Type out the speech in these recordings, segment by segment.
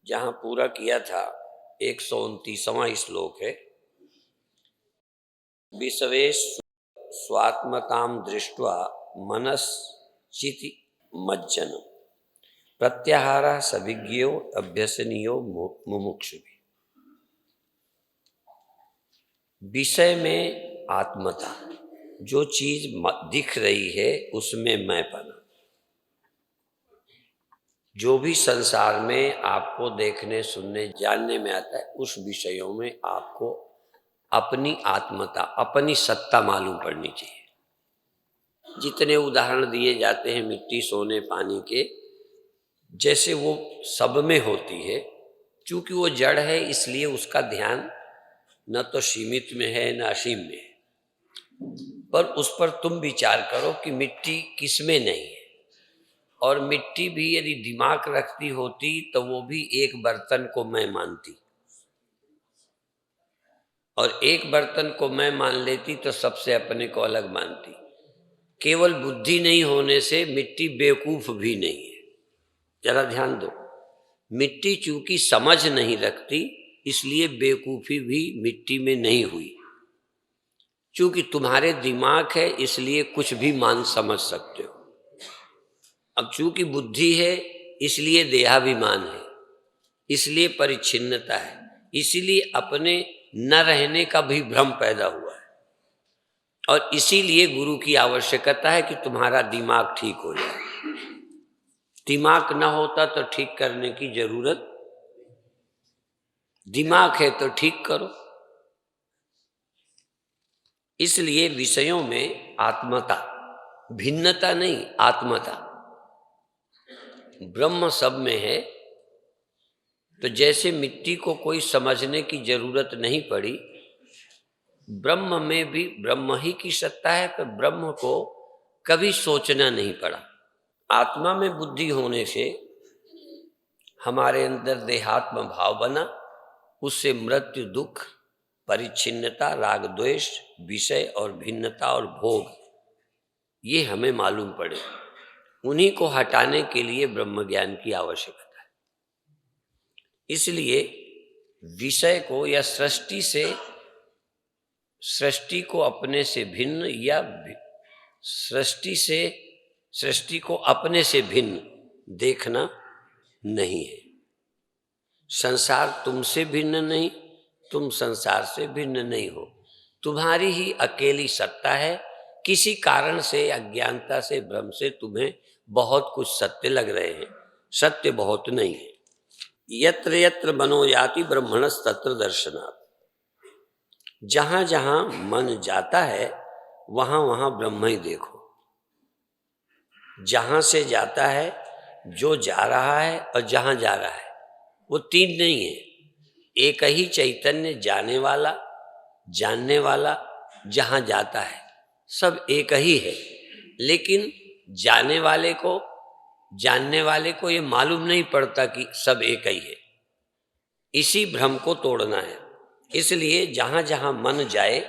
जहां पूरा किया था 129वां श्लोक है। विश्वेश स्वात्मताम दृष्ट्वा मनश्चिति मज्जनम प्रत्याहार सविज्ञो अभ्यसनीयो मुमुक्षु। विषय में आत्मता, जो चीज दिख रही है उसमें मैंपना। जो भी संसार में आपको देखने सुनने जानने में आता है उस विषयों में आपको अपनी आत्मता, अपनी सत्ता मालूम पड़नी चाहिए। जितने उदाहरण दिए जाते हैं मिट्टी, सोने, पानी के, जैसे वो सब में होती है, क्योंकि वो जड़ है इसलिए उसका ध्यान न तो सीमित में है न असीम में है। पर उस पर तुम विचार करो कि मिट्टी किसमें नहीं है। और मिट्टी भी यदि दिमाग रखती होती तो वो भी एक बर्तन को मैं मानती, और एक बर्तन को मैं मान लेती तो सबसे अपने को अलग मानती। केवल बुद्धि नहीं होने से मिट्टी बेवकूफ भी नहीं है। जरा ध्यान दो, मिट्टी चूंकि समझ नहीं रखती इसलिए बेवकूफी भी मिट्टी में नहीं हुई। चूंकि तुम्हारे दिमाग है इसलिए कुछ भी मान समझ सकते हो। अब चूंकि बुद्धि है इसलिए देहाभिमान है, इसलिए परिच्छिन्नता है, इसीलिए अपने न रहने का भी भ्रम पैदा हुआ है। और इसीलिए गुरु की आवश्यकता है कि तुम्हारा दिमाग ठीक हो जाए। दिमाग ना होता तो ठीक करने की जरूरत, दिमाग है तो ठीक करो। इसलिए विषयों में आत्मता, भिन्नता नहीं, आत्मता। ब्रह्म सब में है, तो जैसे मिट्टी को कोई समझने की जरूरत नहीं पड़ी, ब्रह्म में भी ब्रह्म ही की सत्ता है, पर ब्रह्म को कभी सोचना नहीं पड़ा। आत्मा में बुद्धि होने से हमारे अंदर देहात्म भाव बना, उससे मृत्यु, दुख, परिच्छिन्नता, राग द्वेष, विषय और भिन्नता और भोग, ये हमें मालूम पड़े। उन्हीं को हटाने के लिए ब्रह्म ज्ञान की आवश्यकता है। इसलिए विषय को या सृष्टि को अपने से भिन्न, या सृष्टि को अपने से भिन्न देखना नहीं है। संसार तुमसे भिन्न नहीं, तुम संसार से भिन्न नहीं हो। तुम्हारी ही अकेली सत्ता है। किसी कारण से, अज्ञानता से, भ्रम से तुम्हें बहुत कुछ सत्य लग रहे हैं, सत्य बहुत नहीं है। यत्र यत्र मनो याति ब्रह्मणस्तत्र दर्शनात्। जहां जहां मन जाता है वहां वहां ब्रह्म ही देखो। जहां से जाता है, जो जा रहा है और जहां जा रहा है, वो तीन नहीं है, एक ही चैतन्य, जाने वाला, जानने वाला, जहां जाता है, सब एक ही है। लेकिन जानने वाले को ये मालूम नहीं पड़ता कि सब एक ही है। इसी भ्रम को तोड़ना है। इसलिए जहां जहां मन जाए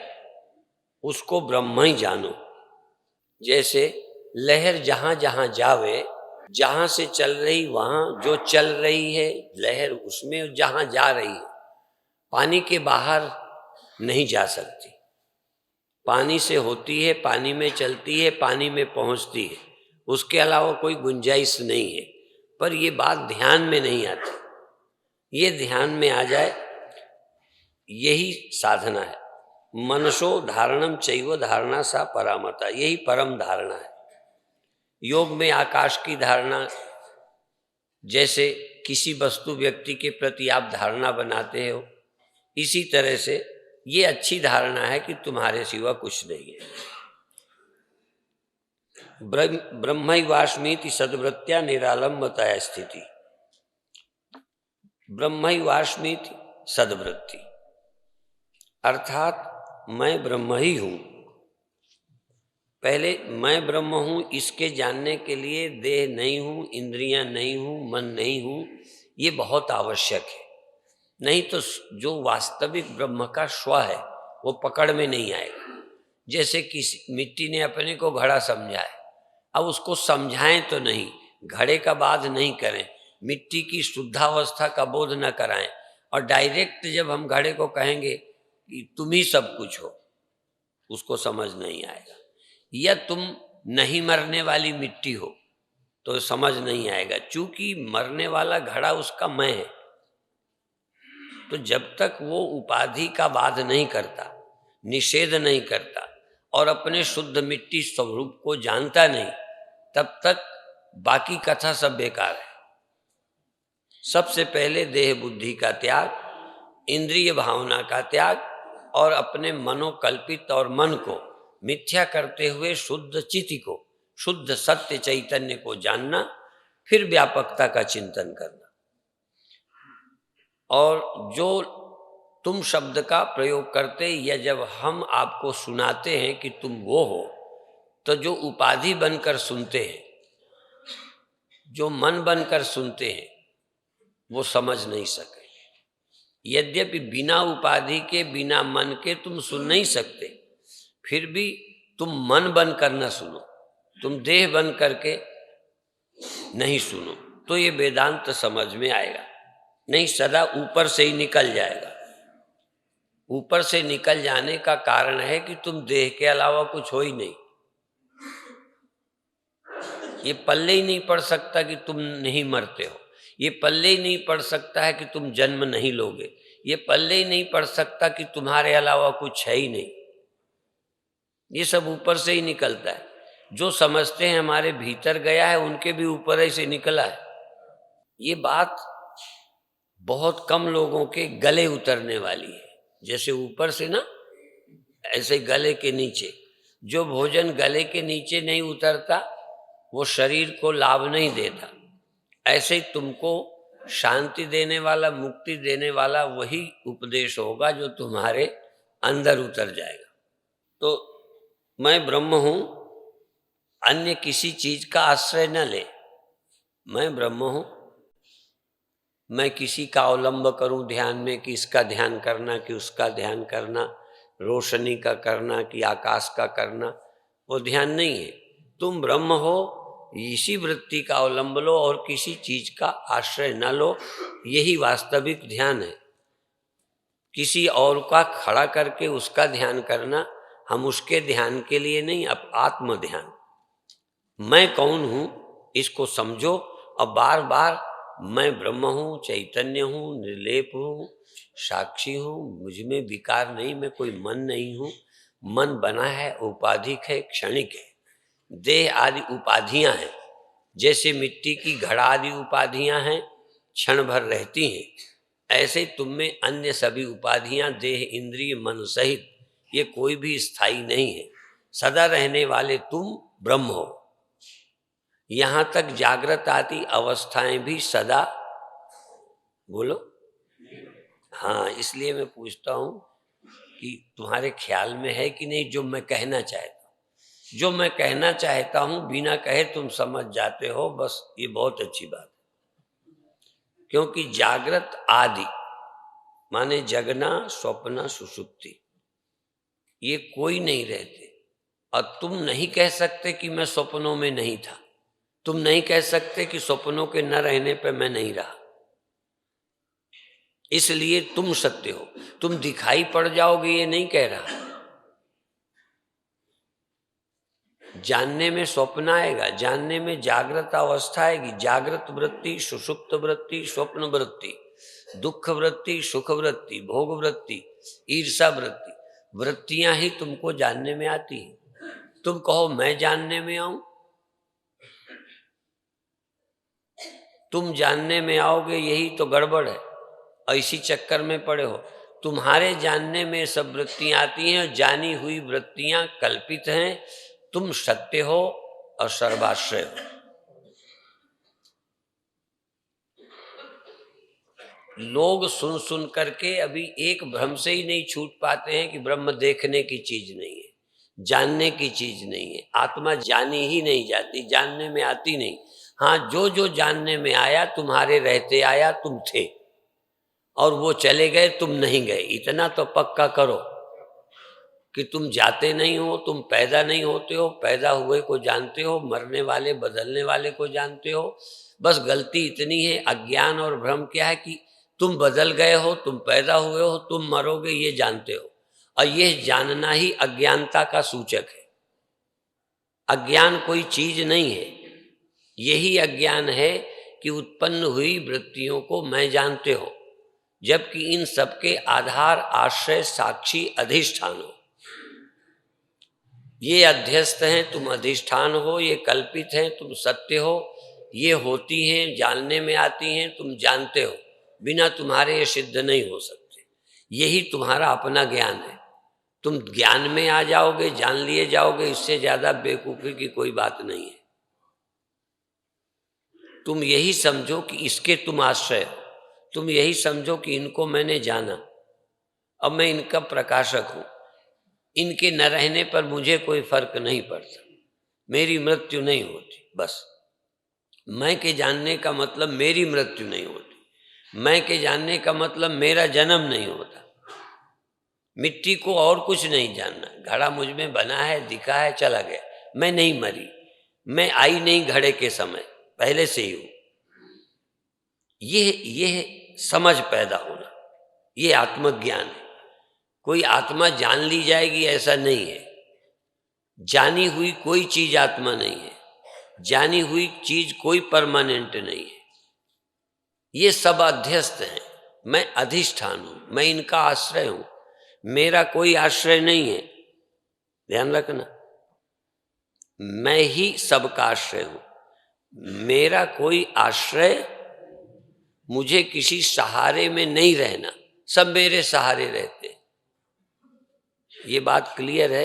उसको ब्रह्म ही जानो। जैसे लहर जहां जहां जावे, जहां से चल रही वहां जो चल रही है लहर, उसमें जहां जा रही है, पानी के बाहर नहीं जा सकती। पानी से होती है, पानी में चलती है, पानी में पहुंचती है, उसके अलावा कोई गुंजाइश नहीं है। पर ये बात ध्यान में नहीं आती। ये ध्यान में आ जाए, यही साधना है। मनसो धारणम चैव धारणा सा परामता, यही परम धारणा है। योग में आकाश की धारणा, जैसे किसी वस्तु व्यक्ति के प्रति आप धारणा बनाते हो, इसी तरह से ये अच्छी धारणा है कि तुम्हारे सिवा कुछ नहीं है। ब्रह्मैवास्मीति सद्वृत्त्या निरालंबतया स्थिति। ब्रह्मैवास्मीति सद्वृत्ति अर्थात मैं ब्रह्म ही हूं। पहले मैं ब्रह्म हूं इसके जानने के लिए देह नहीं हूं, इंद्रियां नहीं हूं, मन नहीं हूं, ये बहुत आवश्यक है। नहीं तो जो वास्तविक ब्रह्म का स्व है वो पकड़ में नहीं आएगा। जैसे किसी मिट्टी ने अपने को घड़ा समझा है, अब उसको समझाएं तो नहीं, घड़े का बाध नहीं करें, मिट्टी की शुद्धावस्था का बोध न कराएं और डायरेक्ट जब हम घड़े को कहेंगे कि तुम ही सब कुछ हो, उसको समझ नहीं आएगा। या तुम नहीं मरने वाली मिट्टी हो तो समझ नहीं आएगा, चूंकि मरने वाला घड़ा उसका मैं है। तो जब तक वो उपाधि का वाद नहीं करता, निषेध नहीं करता और अपने शुद्ध मिट्टी स्वरूप को जानता नहीं, तब तक बाकी कथा सब बेकार है। सबसे पहले देह बुद्धि का त्याग, इंद्रिय भावना का त्याग और अपने मनोकल्पित और मन को मिथ्या करते हुए शुद्ध चित्त को, शुद्ध सत्य चैतन्य को जानना, फिर व्यापकता का चिंतन करना। और जो तुम शब्द का प्रयोग करते या जब हम आपको सुनाते हैं कि तुम वो हो, तो जो उपाधि बनकर सुनते हैं, जो मन बनकर सुनते हैं, वो समझ नहीं सके। यद्यपि बिना उपाधि के, बिना मन के तुम सुन नहीं सकते, फिर भी तुम मन बनकर न सुनो, तुम देह बन करके नहीं सुनो, तो ये वेदांत समझ में आएगा। नहीं सदा ऊपर से ही निकल जाएगा। ऊपर से निकल जाने का कारण है कि तुम देह के अलावा कुछ हो ही नहीं। ये पल्ले ही नहीं पड़ सकता कि तुम नहीं मरते हो, ये पल्ले ही नहीं पड़ सकता है कि तुम जन्म नहीं लोगे, ये पल्ले ही नहीं पड़ सकता कि तुम्हारे अलावा कुछ है ही नहीं। ये सब ऊपर से ही निकलता है। जो समझते हैं हमारे भीतर गया है, उनके भी ऊपर ही से निकला है। ये बात बहुत कम लोगों के गले उतरने वाली है। जैसे ऊपर से ना, ऐसे गले के नीचे। जो भोजन गले के नीचे नहीं उतरता वो शरीर को लाभ नहीं देता। ऐसे ही तुमको शांति देने वाला, मुक्ति देने वाला वही उपदेश होगा जो तुम्हारे अंदर उतर जाएगा। तो मैं ब्रह्म हूं, अन्य किसी चीज का आश्रय न ले। मैं ब्रह्म हूं, मैं किसी का अवलंब करूं ध्यान में कि इसका ध्यान करना कि उसका ध्यान करना, रोशनी का करना कि आकाश का करना, वो ध्यान नहीं है। तुम ब्रह्म हो, इसी वृत्ति का अवलंब लो और किसी चीज का आश्रय न लो, यही वास्तविक ध्यान है। किसी और का खड़ा करके उसका ध्यान करना, हम उसके ध्यान के लिए नहीं, अब आत्म ध्यान। मैं कौन हूं इसको समझो और बार बार मैं ब्रह्म हूं, चैतन्य हूं, निर्लेप हूं, साक्षी हूं, मुझ में विकार नहीं, मैं कोई मन नहीं हूं। मन बना है, उपाधिक है, क्षणिक है। देह आदि उपाधियां हैं, जैसे मिट्टी की घड़ा आदि उपाधियां हैं, क्षण भर रहती हैं। ऐसे तुम में अन्य सभी उपाधियां, देह, इंद्रिय, मन सहित, ये कोई भी स्थायी नहीं है। सदा रहने वाले तुम ब्रह्म हो। यहां तक जागृत आदि अवस्थाएं भी सदा, बोलो हाँ। इसलिए मैं पूछता हूं कि तुम्हारे ख्याल में है कि नहीं जो मैं कहना चाहता हूं। जो मैं कहना चाहता हूं बिना कहे तुम समझ जाते हो, बस ये बहुत अच्छी बात है। क्योंकि जागृत आदि माने जगना, स्वप्न, सुषुप्ति, ये कोई नहीं रहते। और तुम नहीं कह सकते कि मैं स्वप्नों में नहीं था। तुम नहीं कह सकते कि स्वप्नों के न रहने पे मैं नहीं रहा। इसलिए तुम सत्य हो। तुम दिखाई पड़ जाओगे ये नहीं कह रहा। जानने में स्वप्न आएगा, जानने में जागृत अवस्था आएगी। जागृत वृत्ति, सुषुप्त वृत्ति, स्वप्न वृत्ति, दुख वृत्ति, सुख वृत्ति, भोग वृत्ति, ईर्षा वृत्ति, वृत्तियां ही तुमको जानने में आती हैं। तुम कहो मैं जानने में आऊं, तुम जानने में आओगे, यही तो गड़बड़ है। ऐसी चक्कर में पड़े हो। तुम्हारे जानने में सब वृत्तियां आती हैं, जानी हुई वृत्तियां कल्पित हैं। तुम सत्य हो और सर्वाश्रय हो। लोग सुन सुन करके अभी एक भ्रम से ही नहीं छूट पाते हैं कि ब्रह्म देखने की चीज नहीं है, जानने की चीज नहीं है। आत्मा जानी ही नहीं जाती, जानने में आती नहीं। हाँ, जो जो जानने में आया तुम्हारे रहते आया, तुम थे और वो चले गए, तुम नहीं गए। इतना तो पक्का करो कि तुम जाते नहीं हो, तुम पैदा नहीं होते हो, पैदा हुए को जानते हो, मरने वाले बदलने वाले को जानते हो, बस गलती इतनी है, अज्ञान और भ्रम क्या है कि तुम बदल गए हो, तुम पैदा हुए हो, तुम मरोगे, ये जानते हो, और यह जानना ही अज्ञानता का सूचक है। अज्ञान कोई चीज नहीं है, यही अज्ञान है कि उत्पन्न हुई वृत्तियों को मैं जानते हो, जबकि इन सबके आधार, आश्रय, साक्षी, अधिष्ठान हो। ये अध्यस्त हैं, तुम अधिष्ठान हो, ये कल्पित हैं, तुम सत्य हो, ये होती हैं, जानने में आती हैं, तुम जानते हो, बिना तुम्हारे ये सिद्ध नहीं हो सकते। यही तुम्हारा अपना ज्ञान है। तुम ज्ञान में आ जाओगे, जान लिए जाओगे, इससे ज्यादा बेवकूफी की कोई बात नहीं है। तुम यही समझो कि इसके तुम आश्रय हो, तुम यही समझो कि इनको मैंने जाना, अब मैं इनका प्रकाशक हूं, इनके न रहने पर मुझे कोई फर्क नहीं पड़ता, मेरी मृत्यु नहीं होती। बस मैं के जानने का मतलब मेरी मृत्यु नहीं होती, मैं के जानने का मतलब मेरा जन्म नहीं होता। मिट्टी को और कुछ नहीं जानना, घड़ा मुझ में बना है, दिखा है, चला गया, मैं नहीं मरी, मैं आई नहीं घड़े के समय, पहले से ही हूं। ये समझ पैदा होना, ये आत्मज्ञान है। कोई आत्मा जान ली जाएगी ऐसा नहीं है, जानी हुई कोई चीज आत्मा नहीं है, जानी हुई चीज कोई परमानेंट नहीं है। ये सब अध्यस्त हैं, मैं अधिष्ठान हूं, मैं इनका आश्रय हूं, मेरा कोई आश्रय नहीं है। ध्यान रखना, मैं ही सबका आश्रय हूं, मेरा कोई आश्रय, मुझे किसी सहारे में नहीं रहना, सब मेरे सहारे रहते हैं। ये बात क्लियर है?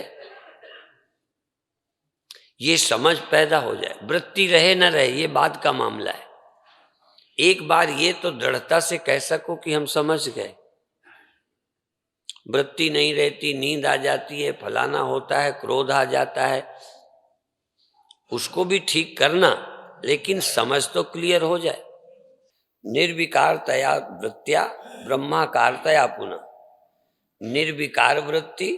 ये समझ पैदा हो जाए, वृत्ति रहे न रहे ये बात का मामला है। एक बार ये तो दृढ़ता से कह सको कि हम समझ गए, वृत्ति नहीं रहती, नींद आ जाती है, फलाना होता है, क्रोध आ जाता है, उसको भी ठीक करना, लेकिन समझ तो क्लियर हो जाए। निर्विकारतया वृत्त्या ब्रह्माकारतया पुनः। निर्विकार वृत्ति,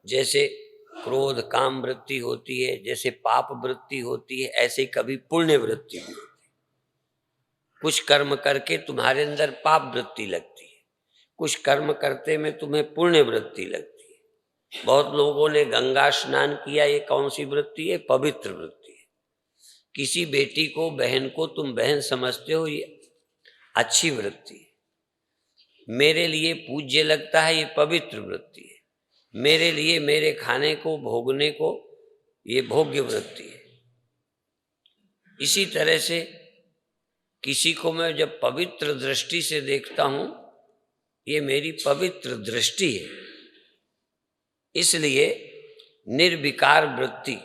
जैसे क्रोध काम वृत्ति होती है, जैसे पाप वृत्ति होती है, ऐसे कभी पुण्य वृत्ति भी होती है। कुछ कर्म करके तुम्हारे अंदर पाप वृत्ति लगती है, कुछ कर्म करते में तुम्हें पुण्य वृत्ति लगती है। बहुत लोगों ने गंगा स्नान किया, ये कौन सी वृत्ति है? पवित्र वृत्ति है। किसी बेटी को, बहन को तुम बहन समझते हो, ये अच्छी वृत्ति है। मेरे लिए पूज्य लगता है, ये पवित्र वृत्ति है। मेरे लिए, मेरे खाने को, भोगने को, ये भोग्य वृत्ति है। इसी तरह से किसी को मैं जब पवित्र दृष्टि से देखता हूं, ये मेरी पवित्र दृष्टि है। इसलिए निर्विकार वृत्ति,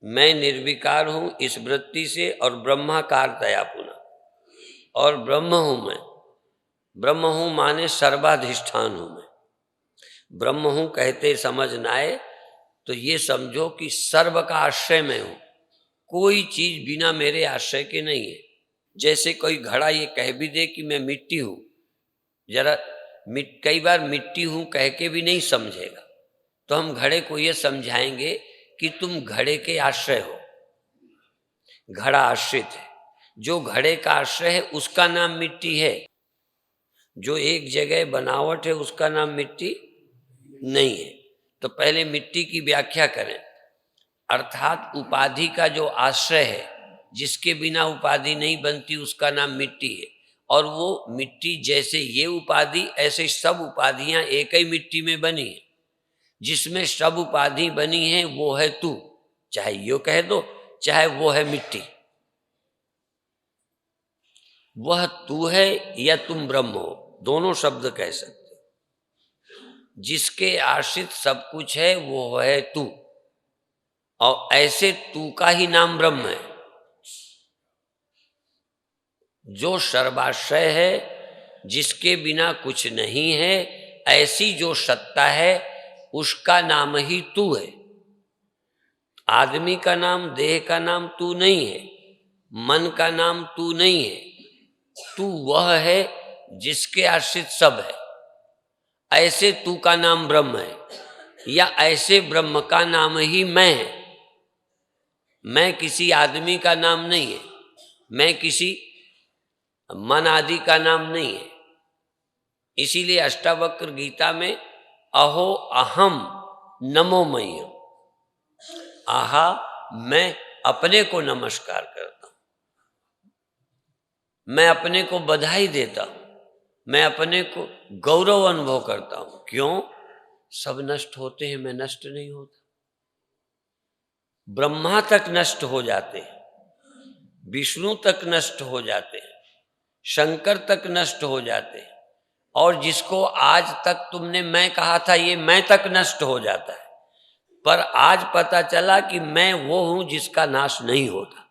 मैं निर्विकार हूं इस वृत्ति से, और ब्रह्माकारतया पुनः, और ब्रह्म हूं मैं। ब्रह्म हूं माने सर्वाधिष्ठान हूं मैं। ब्रह्म हूं कहते समझ न आए तो ये समझो कि सर्व का आश्रय मैं हूं, कोई चीज बिना मेरे आश्रय के नहीं है। जैसे कोई घड़ा ये कह भी दे कि मैं मिट्टी हूं, जरा कई बार मिट्टी हूं कह के भी नहीं समझेगा, तो हम घड़े को ये समझाएंगे कि तुम घड़े के आश्रय हो, घड़ा आश्रित है। जो घड़े का आश्रय है उसका नाम मिट्टी है, जो एक जगह बनावट है उसका नाम मिट्टी नहीं है। तो पहले मिट्टी की व्याख्या करें, अर्थात उपाधि का जो आश्रय है, जिसके बिना उपाधि नहीं बनती, उसका नाम मिट्टी है। और वो मिट्टी, जैसे ये उपाधि, ऐसे सब उपाधियां एक ही मिट्टी में बनी है। जिसमें सब उपाधि बनी है वो है तू, चाहे यो कह दो, चाहे वो है मिट्टी। वह तू है या तुम ब्रह्म हो, दोनों शब्द कह सकते। जिसके आश्रित सब कुछ है वो है तू, और ऐसे तू का ही नाम ब्रह्म है। जो सर्वाश्रय है, जिसके बिना कुछ नहीं है, ऐसी जो सत्ता है, उसका नाम ही तू है। आदमी का नाम, देह का नाम तू नहीं है, मन का नाम तू नहीं है। तू वह है जिसके आश्रित सब है। ऐसे तू का नाम ब्रह्म है, या ऐसे ब्रह्म का नाम ही मैं है। मैं किसी आदमी का नाम नहीं है, मैं किसी मन आदि का नाम नहीं है। इसीलिए अष्टावक्र गीता में अहो अहम नमो मह्यम, आहा मैं अपने को नमस्कार करता हूं, मैं अपने को बधाई देता हूं, मैं अपने को गौरव अनुभव करता हूं। क्यों? सब नष्ट होते हैं, मैं नष्ट नहीं होता। ब्रह्मा तक नष्ट हो जाते हैं, विष्णु तक नष्ट हो जाते हैं, शंकर तक नष्ट हो जाते हैं, और जिसको आज तक तुमने मैं कहा था ये मैं तक नष्ट हो जाता है। पर आज पता चला कि मैं वो हूं जिसका नाश नहीं होता।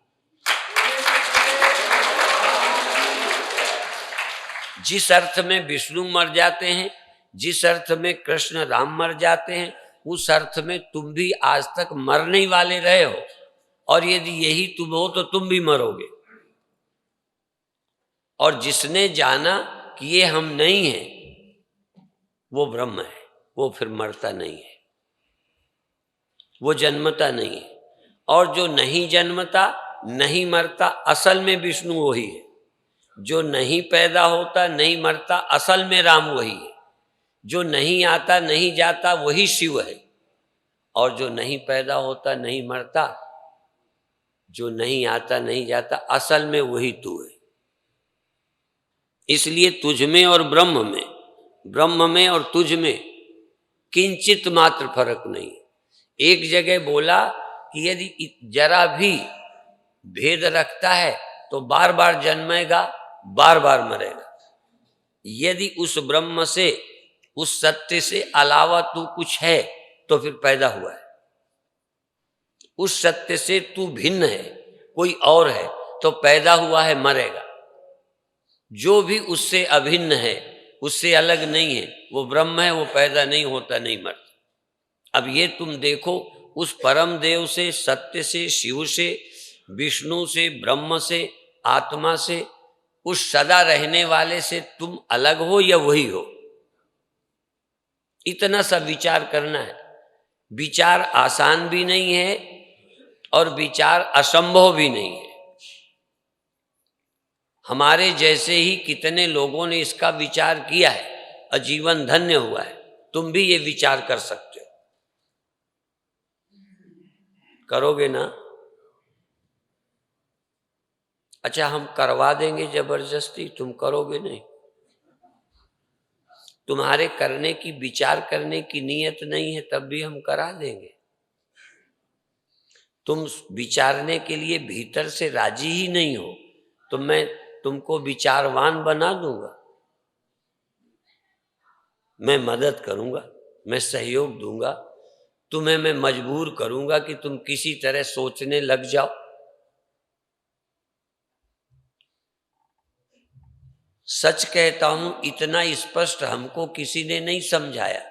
जिस अर्थ में विष्णु मर जाते हैं, जिस अर्थ में कृष्ण राम मर जाते हैं, उस अर्थ में तुम भी आज तक मरने वाले रहे हो, और यदि यही तुम हो तो तुम भी मरोगे। और जिसने जाना कि ये हम नहीं हैं, वो ब्रह्म है, वो फिर मरता नहीं है, वो जन्मता नहीं है। और जो नहीं जन्मता नहीं मरता, असल में विष्णु वही है। जो नहीं पैदा होता नहीं मरता, असल में राम वही है। जो नहीं आता नहीं जाता, वही शिव है। और जो नहीं पैदा होता नहीं मरता, जो नहीं आता नहीं जाता, असल में वही तू है। इसलिए तुझ में और ब्रह्म में, ब्रह्म में और तुझ में किंचित मात्र फर्क नहीं। एक जगह बोला कि यदि जरा भी भेद रखता है तो बार बार जन्मेगा, बार बार मरेगा। यदि उस ब्रह्म से, उस सत्य से अलावा तू कुछ है तो फिर पैदा हुआ है। उस सत्य से तू भिन्न है, कोई और है तो पैदा हुआ है, मरेगा। जो भी उससे अभिन्न है, उससे अलग नहीं है, वो ब्रह्म है, वो पैदा नहीं होता नहीं मरता। अब ये तुम देखो, उस परम देव से, सत्य से, शिव से, विष्णु से, ब्रह्म से, आत्मा से, उस सदा रहने वाले से तुम अलग हो या वही हो? इतना सा विचार करना है। विचार आसान भी नहीं है और विचार असंभव भी नहीं है। हमारे जैसे ही कितने लोगों ने इसका विचार किया है और जीवन धन्य हुआ है। तुम भी ये विचार कर सकते हो। करोगे ना? अच्छा, हम करवा देंगे जबरदस्ती, तुम करोगे नहीं? तुम्हारे करने की, विचार करने की नीयत नहीं है, तब भी हम करा देंगे। तुम विचारने के लिए भीतर से राजी ही नहीं हो तो मैं तुमको विचारवान बना दूंगा? मैं मदद करूंगा, मैं सहयोग दूंगा, तुम्हें मैं मजबूर करूंगा कि तुम किसी तरह सोचने लग जाओ। सच कहता हूं, इतना स्पष्ट हमको किसी ने नहीं समझाया,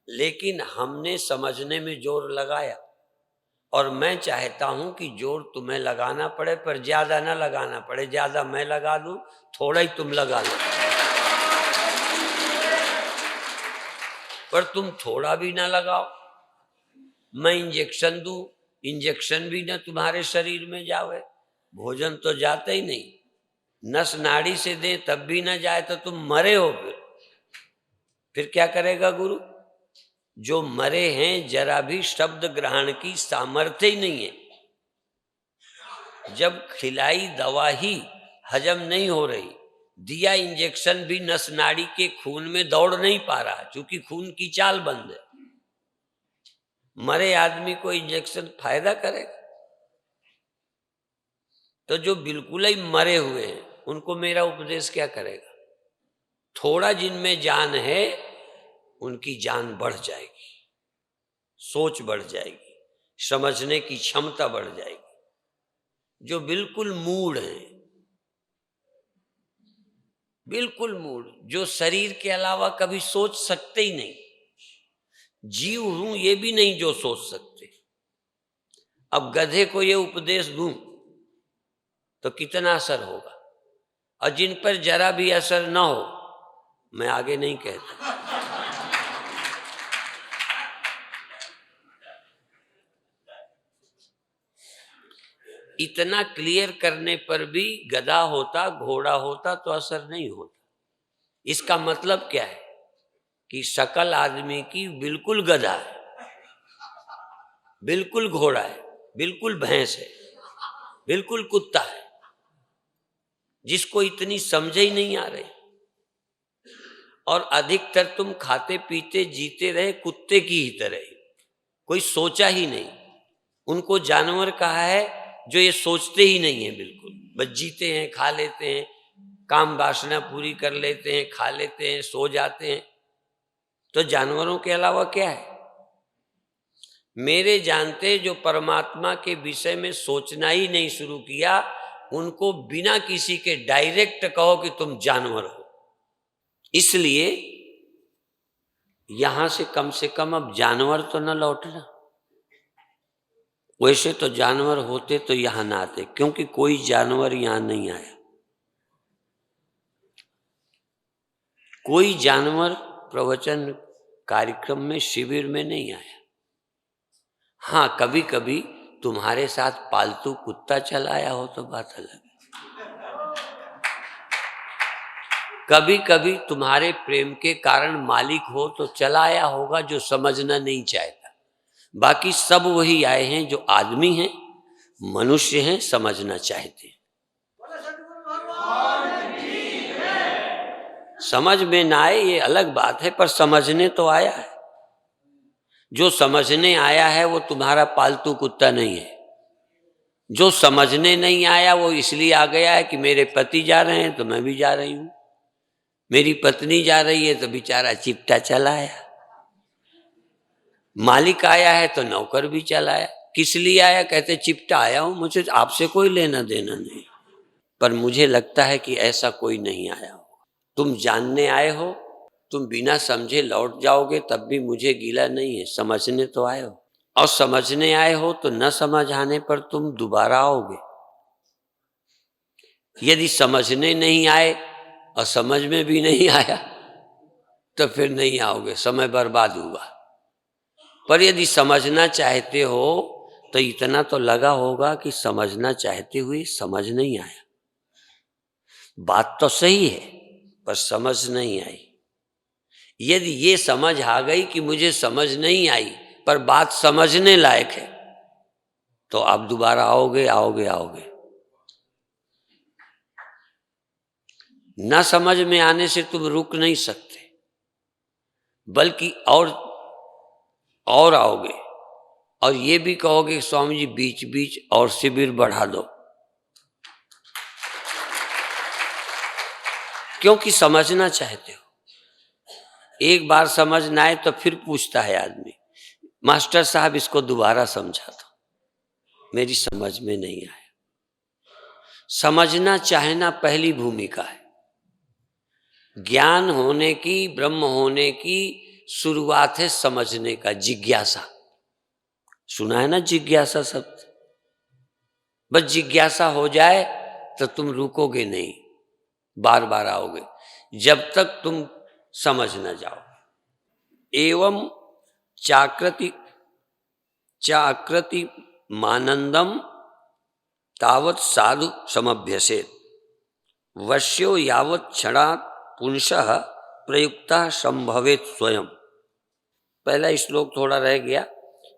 लेकिन हमने समझने में जोर लगाया। और मैं चाहता हूं कि जोर तुम्हें लगाना पड़े, पर ज्यादा ना लगाना पड़े। ज्यादा मैं लगा दूं, थोड़ा ही तुम लगा लो। पर तुम थोड़ा भी ना लगाओ, मैं इंजेक्शन दूं, इंजेक्शन भी ना तुम्हारे शरीर में जावे। भोजन तो जाता ही नहीं, नस नाड़ी से दे तब भी ना जाए तो तुम मरे हो। फिर क्या करेगा गुरु? जो मरे हैं, जरा भी शब्द ग्रहण की सामर्थ्य ही नहीं है। जब खिलाई दवा ही हजम नहीं हो रही, दिया इंजेक्शन भी नस नाड़ी के खून में दौड़ नहीं पा रहा, क्योंकि खून की चाल बंद है। मरे आदमी को इंजेक्शन फायदा करेगा? तो जो बिल्कुल ही मरे हुए हैं उनको मेरा उपदेश क्या करेगा? थोड़ा जिनमें जान है उनकी जान बढ़ जाएगी, सोच बढ़ जाएगी, समझने की क्षमता बढ़ जाएगी। जो बिल्कुल मूढ़ है, बिल्कुल मूढ़, जो शरीर के अलावा कभी सोच सकते ही नहीं, जीव हूं ये भी नहीं जो सोच सकते। अब गधे को ये उपदेश दूं तो कितना असर होगा? और जिन पर जरा भी असर ना हो, मैं आगे नहीं कहता। इतना क्लियर करने पर भी गधा होता, घोड़ा होता तो असर नहीं होता। इसका मतलब क्या है कि शकल आदमी की बिल्कुल गधा है, बिल्कुल घोड़ा है, बिल्कुल भैंस है, बिल्कुल कुत्ता है, जिसको इतनी समझ ही नहीं आ रही। और अधिकतर तुम खाते पीते जीते रहे कुत्ते की ही तरह, कोई सोचा ही नहीं। उनको जानवर कहा है जो ये सोचते ही नहीं है, बिल्कुल बस जीते हैं, खा लेते हैं, काम वासना पूरी कर लेते हैं, खा लेते हैं, सो जाते हैं। तो जानवरों के अलावा क्या है? मेरे जानते जो परमात्मा के विषय में सोचना ही नहीं शुरू किया, उनको बिना किसी के डायरेक्ट कहो कि तुम जानवर हो। इसलिए यहां से कम अब जानवर तो न लौटना। वैसे तो जानवर होते तो यहां ना आते, क्योंकि कोई जानवर यहां नहीं आया। कोई जानवर प्रवचन कार्यक्रम में, शिविर में नहीं आया। हाँ, कभी कभी तुम्हारे साथ पालतू कुत्ता चला आया हो तो बात अलग है। कभी कभी तुम्हारे प्रेम के कारण मालिक हो तो चला आया होगा जो समझना नहीं चाहता। बाकी सब वही आए हैं जो आदमी हैं, मनुष्य हैं, समझना चाहते हैं। समझ में ना आए ये अलग बात है, पर समझने तो आया है। जो समझने आया है वो तुम्हारा पालतू कुत्ता नहीं है। जो समझने नहीं आया वो इसलिए आ गया है कि मेरे पति जा रहे हैं तो मैं भी जा रही हूं, मेरी पत्नी जा रही है तो बेचारा चिपटा चला आया, मालिक आया है तो नौकर भी चला आया। किस लिए आया? कहते चिपटा आया हूं, मुझे आपसे कोई लेना देना नहीं। पर मुझे लगता है कि ऐसा कोई नहीं आया हो। तुम जानने आए हो, तुम बिना समझे लौट जाओगे तब भी मुझे गीला नहीं है, समझने तो आए हो। और समझने आए हो तो न समझ आने पर तुम दोबारा आओगे। यदि समझने नहीं आए और समझ में भी नहीं आया तो फिर नहीं आओगे, समय बर्बाद हुआ। पर यदि समझना चाहते हो तो इतना तो लगा होगा कि समझना चाहते हुए समझ नहीं आया। बात तो सही है पर समझ नहीं आई। यदि ये समझ आ गई कि मुझे समझ नहीं आई पर बात समझने लायक है तो आप दोबारा आओगे आओगे आओगे। ना समझ में आने से तुम रुक नहीं सकते, बल्कि और आओगे और ये भी कहोगे कि स्वामी जी बीच बीच और शिविर बढ़ा दो, क्योंकि समझना चाहते हो। एक बार समझ ना आए तो फिर पूछता है आदमी, मास्टर साहब इसको दोबारा समझा दो, मेरी समझ में नहीं आया। समझना चाहना पहली भूमिका है। ज्ञान होने की, ब्रह्म होने की शुरुआत है समझने का, जिज्ञासा। सुना है ना जिज्ञासा शब्द? बस जिज्ञासा हो जाए तो तुम रुकोगे नहीं, बार बार आओगे जब तक तुम समझ न जाओ। एवं चाकृति मानंदम तावत साधु समभ्यसेत वश्यो यावत क्षणात् पुंसः प्रयुक्ता संभवेत स्वयं। पहला श्लोक थोड़ा रह गया।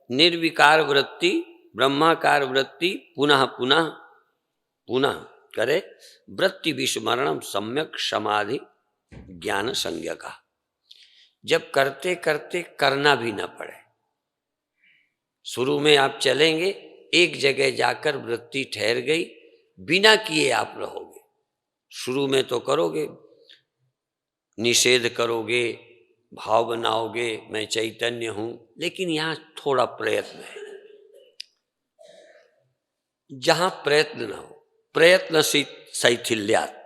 निर्विकार वृत्ति, ब्रह्माकार वृत्ति पुनः पुनः पुनः करे, वृत्ति विस्मरणम सम्यक समाधि ज्ञान संज्ञा का। जब करते करते करना भी ना पड़े। शुरू में आप चलेंगे, एक जगह जाकर वृत्ति ठहर गई, बिना किए आप रहोगे। शुरू में तो करोगे, निषेध करोगे, भाव बनाओगे मैं चैतन्य हूं, लेकिन यहां थोड़ा प्रयत्न है। जहां प्रयत्न ना हो, प्रयत्न शैथिल्यात्,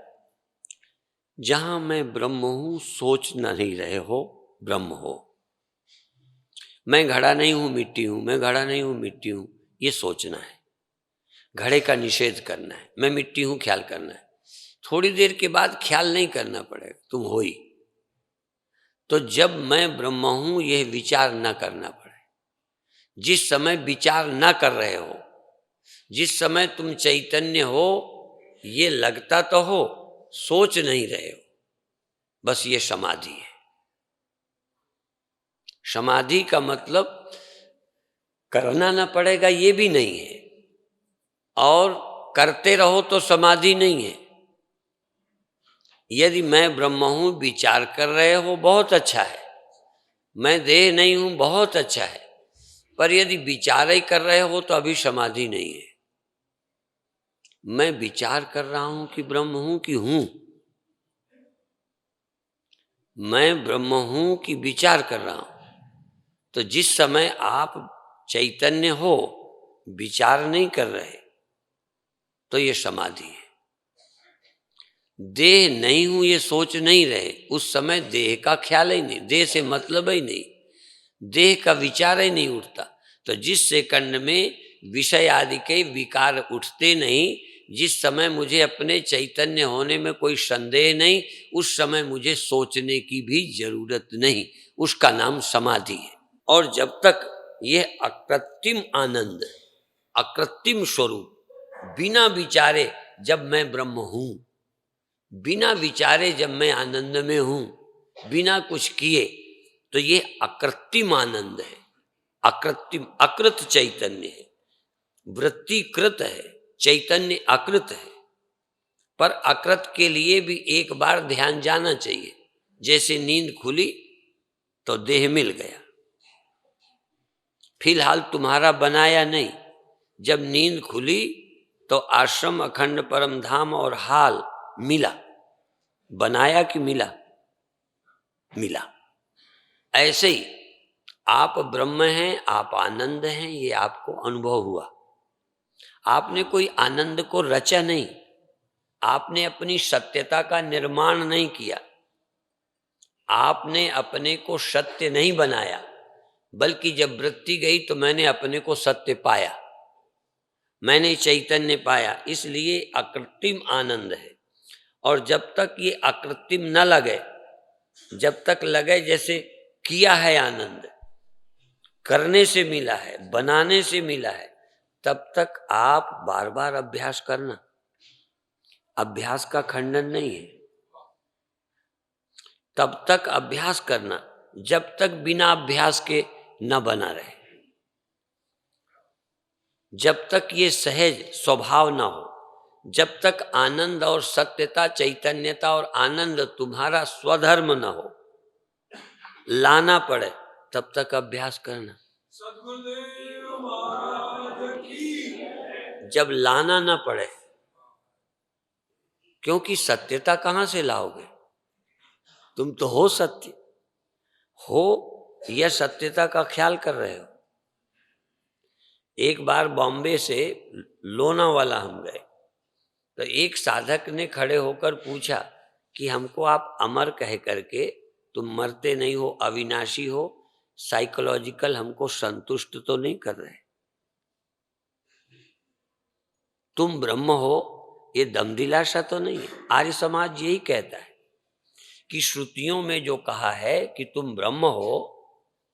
जहां मैं ब्रह्म हूं सोच नहीं रहे हो ब्रह्म हो। मैं घड़ा नहीं हूं मिट्टी हूं, मैं घड़ा नहीं हूं मिट्टी हूं, ये सोचना है। घड़े का निषेध करना है, मैं मिट्टी हूं ख्याल करना है। थोड़ी देर के बाद ख्याल नहीं करना पड़ेगा, तुम हो ही। तो जब मैं ब्रह्म हूं यह विचार न करना पड़े। जिस समय विचार न कर रहे हो जिस समय तुम चैतन्य हो ये लगता तो हो, सोच नहीं रहे हो, बस ये समाधि है। समाधि का मतलब करना ना पड़ेगा ये भी नहीं है, और करते रहो तो समाधि नहीं है। यदि मैं ब्रह्म हूं विचार कर रहे हो बहुत अच्छा है, मैं देह नहीं हूं बहुत अच्छा है, पर यदि विचार ही कर रहे हो तो अभी समाधि नहीं है। मैं विचार कर रहा हूं कि ब्रह्म हूं कि हूं, मैं ब्रह्म हूं कि विचार कर रहा हूं। तो जिस समय आप चैतन्य हो विचार नहीं कर रहे तो ये समाधि है। देह नहीं हूं ये सोच नहीं रहे, उस समय देह का ख्याल ही नहीं, देह से मतलब ही नहीं, देह का विचार ही नहीं उठता। तो जिस सेकंड में विषय आदि के विकार उठते नहीं, जिस समय मुझे अपने चैतन्य होने में कोई संदेह नहीं, उस समय मुझे सोचने की भी जरूरत नहीं, उसका नाम समाधि है। और जब तक यह अकृत्रिम आनंद, अकृत्रिम स्वरूप बिना विचारे जब मैं ब्रह्म हूं, बिना विचारे जब मैं आनंद में हूं, बिना कुछ किए, तो ये अकृत्रिम आनंद है। अकृत्रिम, अकृत चैतन्य है, वृत्तिकृत है, चैतन्य अकृत है। पर अकृत के लिए भी एक बार ध्यान जाना चाहिए। जैसे नींद खुली तो देह मिल गया, फिलहाल तुम्हारा बनाया नहीं। जब नींद खुली तो आश्रम, अखंड परम धाम और हाल मिला। बनाया कि मिला? मिला। ऐसे ही आप ब्रह्म हैं, आप आनंद हैं, ये आपको अनुभव हुआ। आपने कोई आनंद को रचा नहीं, आपने अपनी सत्यता का निर्माण नहीं किया, आपने अपने को सत्य नहीं बनाया, बल्कि जब वृत्ति गई तो मैंने अपने को सत्य पाया, मैंने चैतन्य पाया। इसलिए अकृत्रिम आनंद है। और जब तक ये अकृत्रिम न लगे, जब तक लगे जैसे किया है आनंद, करने से मिला है, बनाने से मिला है, तब तक आप बार बार अभ्यास करना। अभ्यास का खंडन नहीं है, तब तक अभ्यास करना जब तक बिना अभ्यास के न बना रहे, जब तक ये सहज स्वभाव ना हो, जब तक आनंद और सत्यता, चैतन्यता और आनंद तुम्हारा स्वधर्म न हो, लाना पड़े, तब तक अभ्यास करना। सद्गुरुदेव महाराज की। जब लाना ना पड़े, क्योंकि सत्यता कहां से लाओगे? तुम तो हो सत्य, हो यह सत्यता का ख्याल कर रहे हो। एक बार बॉम्बे से लोनावाला हम गए, तो एक साधक ने खड़े होकर पूछा कि हमको आप अमर कह करके, तुम मरते नहीं हो, अविनाशी हो, साइकोलॉजिकल हमको संतुष्ट तो नहीं कर रहे। तुम ब्रह्म हो, ये दम दिलासा तो नहीं है। आर्य समाज यही कहता है कि श्रुतियों में जो कहा है कि तुम ब्रह्म हो,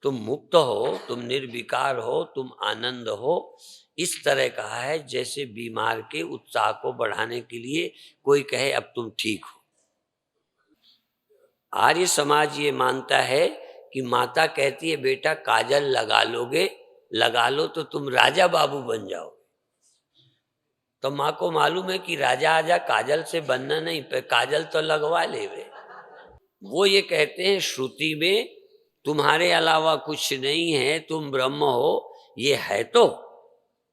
तुम मुक्त हो, तुम निर्विकार हो, तुम आनंद हो, इस तरह कहा है जैसे बीमार के उत्साह को बढ़ाने के लिए कोई कहे अब तुम ठीक हो। आर्य समाज ये मानता है कि माता कहती है बेटा काजल लगा लोगे, लगा लो तो तुम राजा बाबू बन जाओ। तो माँ को मालूम है कि राजा आजा काजल से बनना नहीं, पर काजल तो लगवा ले वे। वो ये कहते हैं श्रुति में तुम्हारे अलावा कुछ नहीं है, तुम ब्रह्म हो, ये है तो,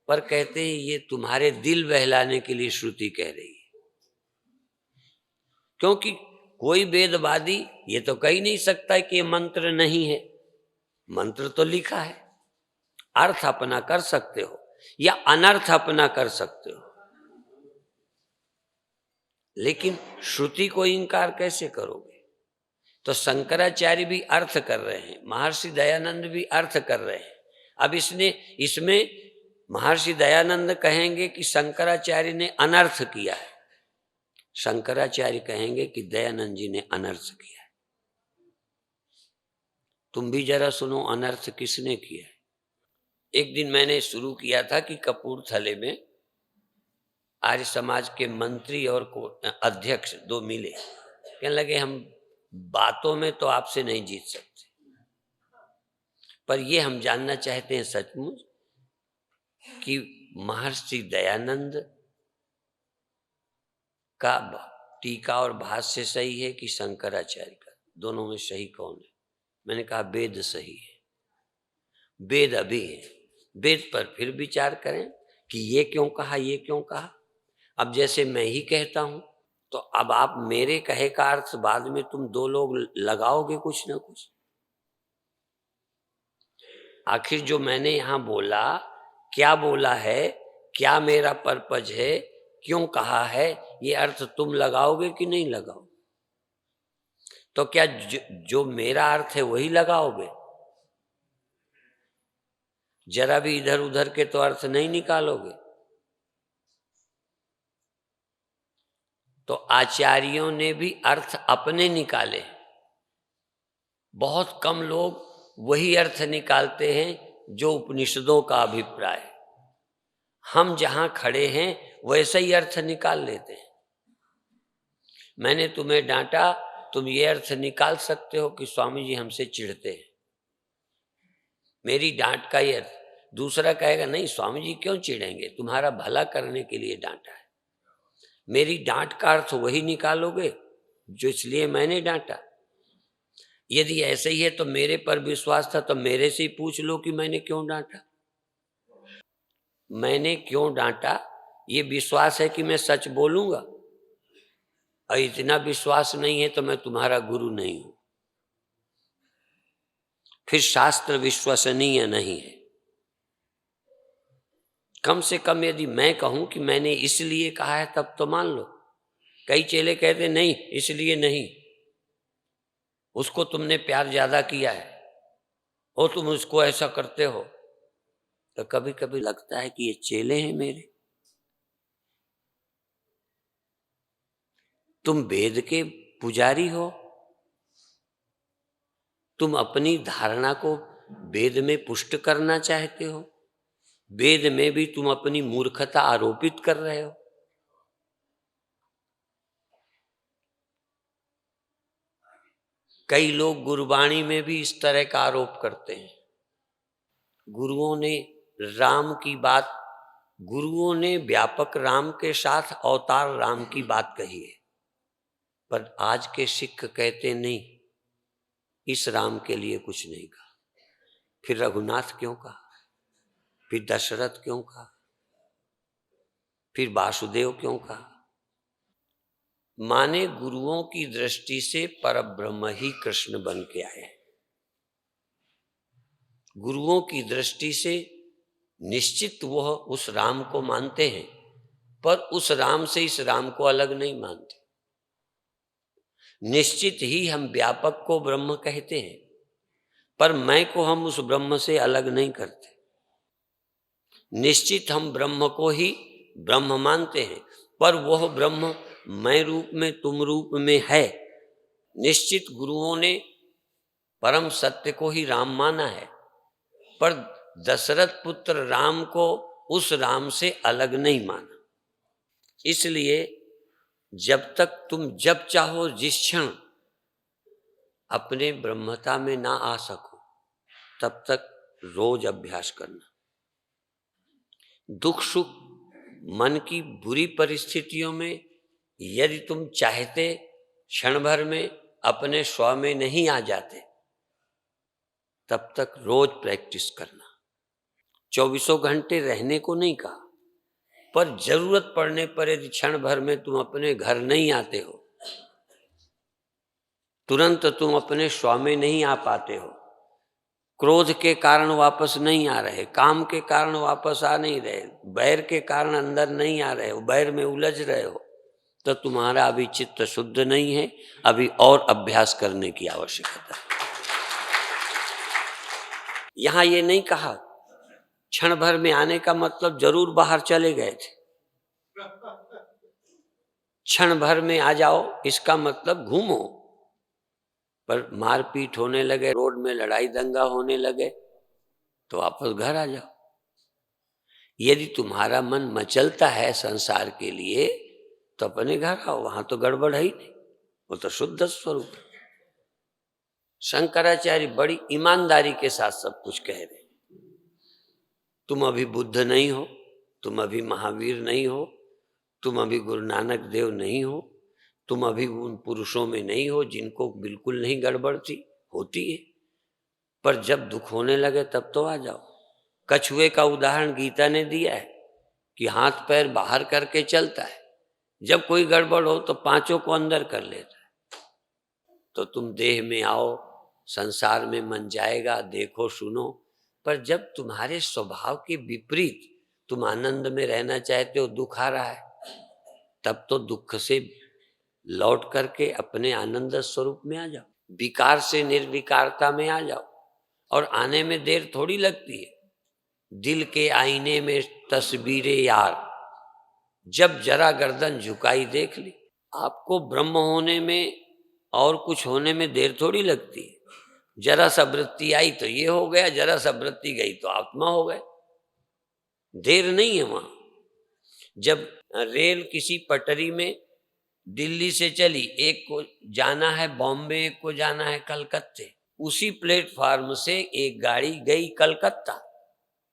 पर कहते हैं ये तुम्हारे दिल बहलाने के लिए श्रुति कह रही है। क्योंकि कोई वेदवादी ये तो कह नहीं सकता कि ये मंत्र नहीं है, मंत्र तो लिखा है, अर्थ अपना कर सकते हो या अनर्थ अपना कर सकते हो, लेकिन श्रुति को इनकार कैसे करोगे? तो शंकराचार्य भी अर्थ कर रहे हैं, महर्षि दयानंद भी अर्थ कर रहे हैं। अब इसमें महर्षि दयानंद कहेंगे कि शंकराचार्य ने अनर्थ किया है, शंकराचार्य कहेंगे कि दयानंद जी ने अनर्थ किया है। तुम भी जरा सुनो अनर्थ किसने किया है। एक दिन मैंने शुरू किया था कि कपूरथले में आर्य समाज के मंत्री और अध्यक्ष दो मिले, कहने लगे हम बातों में तो आपसे नहीं जीत सकते, पर ये हम जानना चाहते हैं सचमुच कि महर्षि दयानंद का टीका और भाष्य सही है कि शंकराचार्य का, दोनों में सही कौन है? मैंने कहा वेद सही है, वेद अभी है, वेद पर फिर विचार करें कि ये क्यों कहा, ये क्यों कहा। अब जैसे मैं ही कहता हूं तो अब आप मेरे कहे का अर्थ बाद में तुम दो लोग लगाओगे कुछ ना कुछ। आखिर जो मैंने यहां बोला, क्या बोला है, क्या मेरा पर्पज है, क्यों कहा है, ये अर्थ तुम लगाओगे कि नहीं लगाओगे? तो क्या जो मेरा अर्थ है वही लगाओगे? जरा भी इधर उधर के तो अर्थ नहीं निकालोगे। तो आचार्यों ने भी अर्थ अपने निकाले, बहुत कम लोग वही अर्थ निकालते हैं जो उपनिषदों का अभिप्राय है। हम जहां खड़े हैं वैसा ही अर्थ निकाल लेते हैं। मैंने तुम्हें डांटा, तुम ये अर्थ निकाल सकते हो कि स्वामी जी हमसे चिढ़ते हैं, मेरी डांट का ये अर्थ। दूसरा कहेगा नहीं स्वामी जी क्यों चिढ़ेंगे, तुम्हारा भला करने के लिए डांटा है। मेरी डांट का अर्थ वही निकालोगे जो इसलिए मैंने डांटा। यदि ऐसे ही है तो मेरे पर विश्वास था तो मेरे से ही पूछ लो कि मैंने क्यों डांटा। मैंने क्यों डांटा ये विश्वास है कि मैं सच बोलूंगा, और इतना विश्वास नहीं है तो मैं तुम्हारा गुरु नहीं हूं, फिर शास्त्र विश्वसनीय नहीं है। कम से कम यदि मैं कहूं कि मैंने इसलिए कहा है तब तो मान लो। कई चेले कहते नहीं इसलिए नहीं, उसको तुमने प्यार ज्यादा किया है, ओ तुम उसको ऐसा करते हो। तो कभी कभी लगता है कि ये चेले हैं मेरे। तुम वेद के पुजारी हो, तुम अपनी धारणा को वेद में पुष्ट करना चाहते हो, वेद में भी तुम अपनी मूर्खता आरोपित कर रहे हो। कई लोग गुरबाणी में भी इस तरह का आरोप करते हैं। गुरुओं ने राम की बात, गुरुओं ने व्यापक राम के साथ अवतार राम की बात कही है, पर आज के सिख कहते नहीं, इस राम के लिए कुछ नहीं कहा। फिर रघुनाथ क्यों कहा, फिर दशरथ क्यों कहा, फिर वासुदेव क्यों कहा? माने गुरुओं की दृष्टि से परब्रह्म ही कृष्ण बन के आए। गुरुओं की दृष्टि से निश्चित वह उस राम को मानते हैं, पर उस राम से इस राम को अलग नहीं मानते। निश्चित ही हम व्यापक को ब्रह्म कहते हैं, पर मैं को हम उस ब्रह्म से अलग नहीं करते। निश्चित हम ब्रह्म को ही ब्रह्म मानते हैं, पर वह ब्रह्म मैं रूप में तुम रूप में है। निश्चित गुरुओं ने परम सत्य को ही राम माना है, पर दशरथ पुत्र राम को उस राम से अलग नहीं माना। इसलिए जब तक तुम जब चाहो जिस क्षण अपने ब्रह्मता में ना आ सको, तब तक रोज अभ्यास करना। दुख सुख मन की बुरी परिस्थितियों में यदि तुम चाहते क्षण भर में अपने स्व में नहीं आ जाते, तब तक रोज प्रैक्टिस करना। 24 घंटे रहने को नहीं कहा, पर जरूरत पड़ने पर यदि क्षण भर में तुम अपने घर नहीं आते हो, तुरंत तुम अपने स्व में नहीं आ पाते हो, क्रोध के कारण वापस नहीं आ रहे, काम के कारण वापस आ नहीं रहे, बैर के कारण अंदर नहीं आ रहे हो, बैर में उलझ रहे हो, तो तुम्हारा अभी चित्त शुद्ध नहीं है, अभी और अभ्यास करने की आवश्यकता है। यहां ये नहीं कहा क्षण भर में आने का मतलब जरूर बाहर चले गए थे। क्षण भर में आ जाओ इसका मतलब घूमो, पर मारपीट होने लगे, रोड में लड़ाई दंगा होने लगे, तो वापस घर आ जाओ। यदि तुम्हारा मन मचलता है संसार के लिए तो अपने घर आओ, वहां तो गड़बड़ है ही नहीं, वो तो शुद्ध स्वरूप है। शंकराचार्य बड़ी ईमानदारी के साथ सब कुछ कह रहे। तुम अभी बुद्ध नहीं हो, तुम अभी महावीर नहीं हो, तुम अभी गुरु नानक देव नहीं हो, तुम अभी उन पुरुषों में नहीं हो जिनको बिल्कुल नहीं गड़बड़ थी, होती है, पर जब दुख होने लगे तब तो आ जाओ। कछुए का उदाहरण गीता ने दिया है कि हाथ पैर बाहर करके चलता है, जब कोई गड़बड़ हो तो पांचों को अंदर कर लेता है। तो तुम देह में आओ, संसार में मन जाएगा, देखो सुनो, पर जब तुम्हारे स्वभाव के विपरीत तुम आनंद में रहना चाहते हो, दुख आ रहा है, तब तो दुख से लौट करके अपने आनंद स्वरूप में आ जाओ, विकार से निर्विकारता में आ जाओ। और आने में देर थोड़ी लगती है। दिल के आईने में तस्वीरें यार, जब जरा गर्दन झुकाई देख ली। आपको ब्रह्म होने में और कुछ होने में देर थोड़ी लगती है। जरा सा वृत्ति आई तो ये हो गया, जरा सा वृत्ति गई तो आत्मा हो गए, देर नहीं है वहां। जब रेल किसी पटरी में दिल्ली से चली, एक को जाना है बॉम्बे, एक को जाना है कलकत्ते, उसी प्लेटफार्म से एक गाड़ी गई कलकत्ता,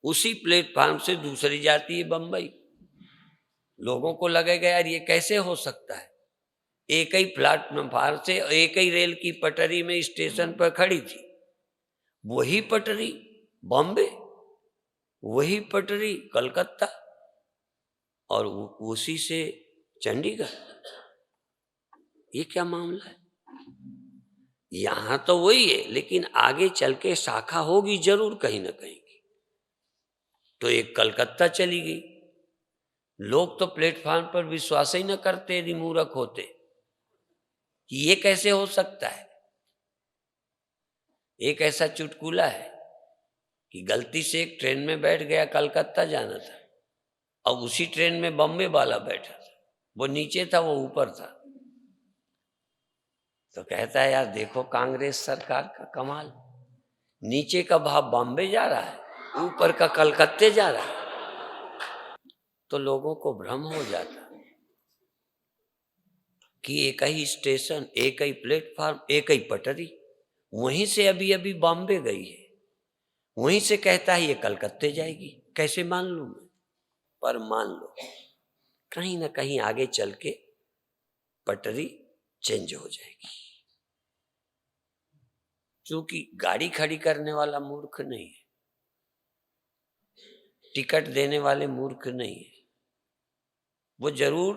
उसी प्लेटफार्म से दूसरी जाती है बंबई। लोगों को लगेगा यार ये कैसे हो सकता है, एक ही प्लेटफार्म से एक ही रेल की पटरी में स्टेशन पर खड़ी थी, वही पटरी बॉम्बे, वही पटरी कलकत्ता, और उसी से चंडीगढ़। ये क्या मामला है? यहां तो वही है, लेकिन आगे चल के शाखा होगी जरूर कहीं ना कहीं की। तो एक कलकत्ता चली गई। लोग तो प्लेटफार्म पर विश्वास ही न करते यदि मूर्ख होते कि ये कैसे हो सकता है। एक ऐसा चुटकुला है कि गलती से एक ट्रेन में बैठ गया, कलकत्ता जाना था, अब उसी ट्रेन में बॉम्बे वाला बैठा था, वो नीचे था वो ऊपर था। तो कहता है यार देखो कांग्रेस सरकार का कमाल, नीचे का भाव बॉम्बे जा रहा है, ऊपर का कलकत्ते जा रहा है। तो लोगों को भ्रम हो जाता कि एक ही स्टेशन, एक ही प्लेटफार्म, एक ही पटरी, वहीं से अभी अभी बॉम्बे गई है, वहीं से कहता है ये कलकत्ते जाएगी। कैसे मान लूं मैं? पर मान लो कहीं ना कहीं आगे चल के पटरी चेंज हो जाएगी, क्योंकि गाड़ी खड़ी करने वाला मूर्ख नहीं है, टिकट देने वाले मूर्ख नहीं है, वो जरूर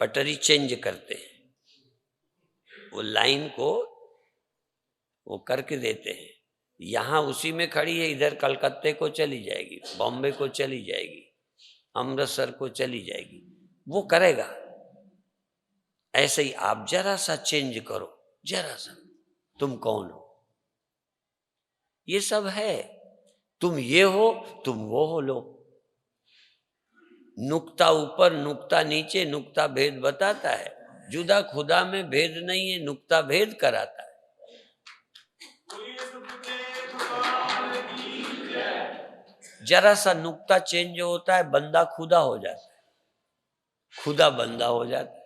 पटरी चेंज करते हैं, वो लाइन को वो करके देते हैं। यहां उसी में खड़ी है, इधर कलकत्ते को चली जाएगी, बॉम्बे को चली जाएगी, अमृतसर को चली जाएगी, वो करेगा। ऐसे ही आप जरा सा चेंज करो, जरा सा, तुम कौन हो? ये सब है, तुम ये हो, तुम वो हो। लो, नुक्ता ऊपर नुक्ता नीचे, नुक्ता भेद बताता है, जुदा खुदा में भेद नहीं है, नुक्ता भेद कराता है। जरा सा नुक्ता चेंज होता है, बंदा खुदा हो जाता है, खुदा बंदा हो जाता है।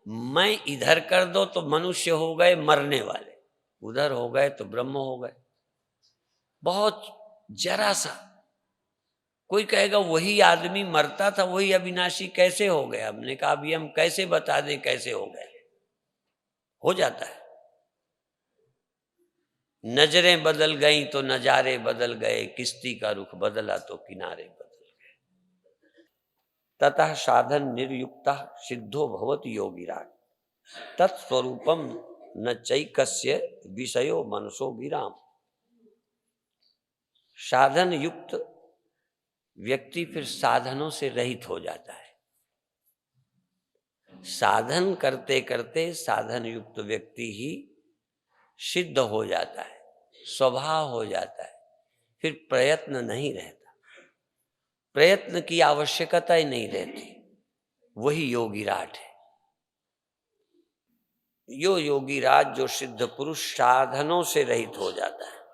मैं इधर कर दो तो मनुष्य हो गए मरने वाले, उधर हो गए तो ब्रह्म हो गए। बहुत जरा सा, कोई कहेगा वही आदमी मरता था, वही अविनाशी कैसे हो गया? हमने कहा अभी हम कैसे बता दें कैसे हो गया? हो जाता है। नजरें बदल गई तो नजारे बदल गए, किश्ती का रुख बदला तो किनारे बदल गए। ततः साधन निर्युक्ता सिद्धो भवति योगिराट, तत्स्वरूपम न चैकस्य विषयो मनसो विराम। साधन युक्त व्यक्ति फिर साधनों से रहित हो जाता है। साधन करते करते साधन युक्त व्यक्ति ही सिद्ध हो जाता है, स्वभाव हो जाता है, फिर प्रयत्न नहीं रहता, प्रयत्न की आवश्यकता ही नहीं रहती। वही योगीराज है। यो योगीराज जो सिद्ध पुरुष साधनों से रहित हो जाता है,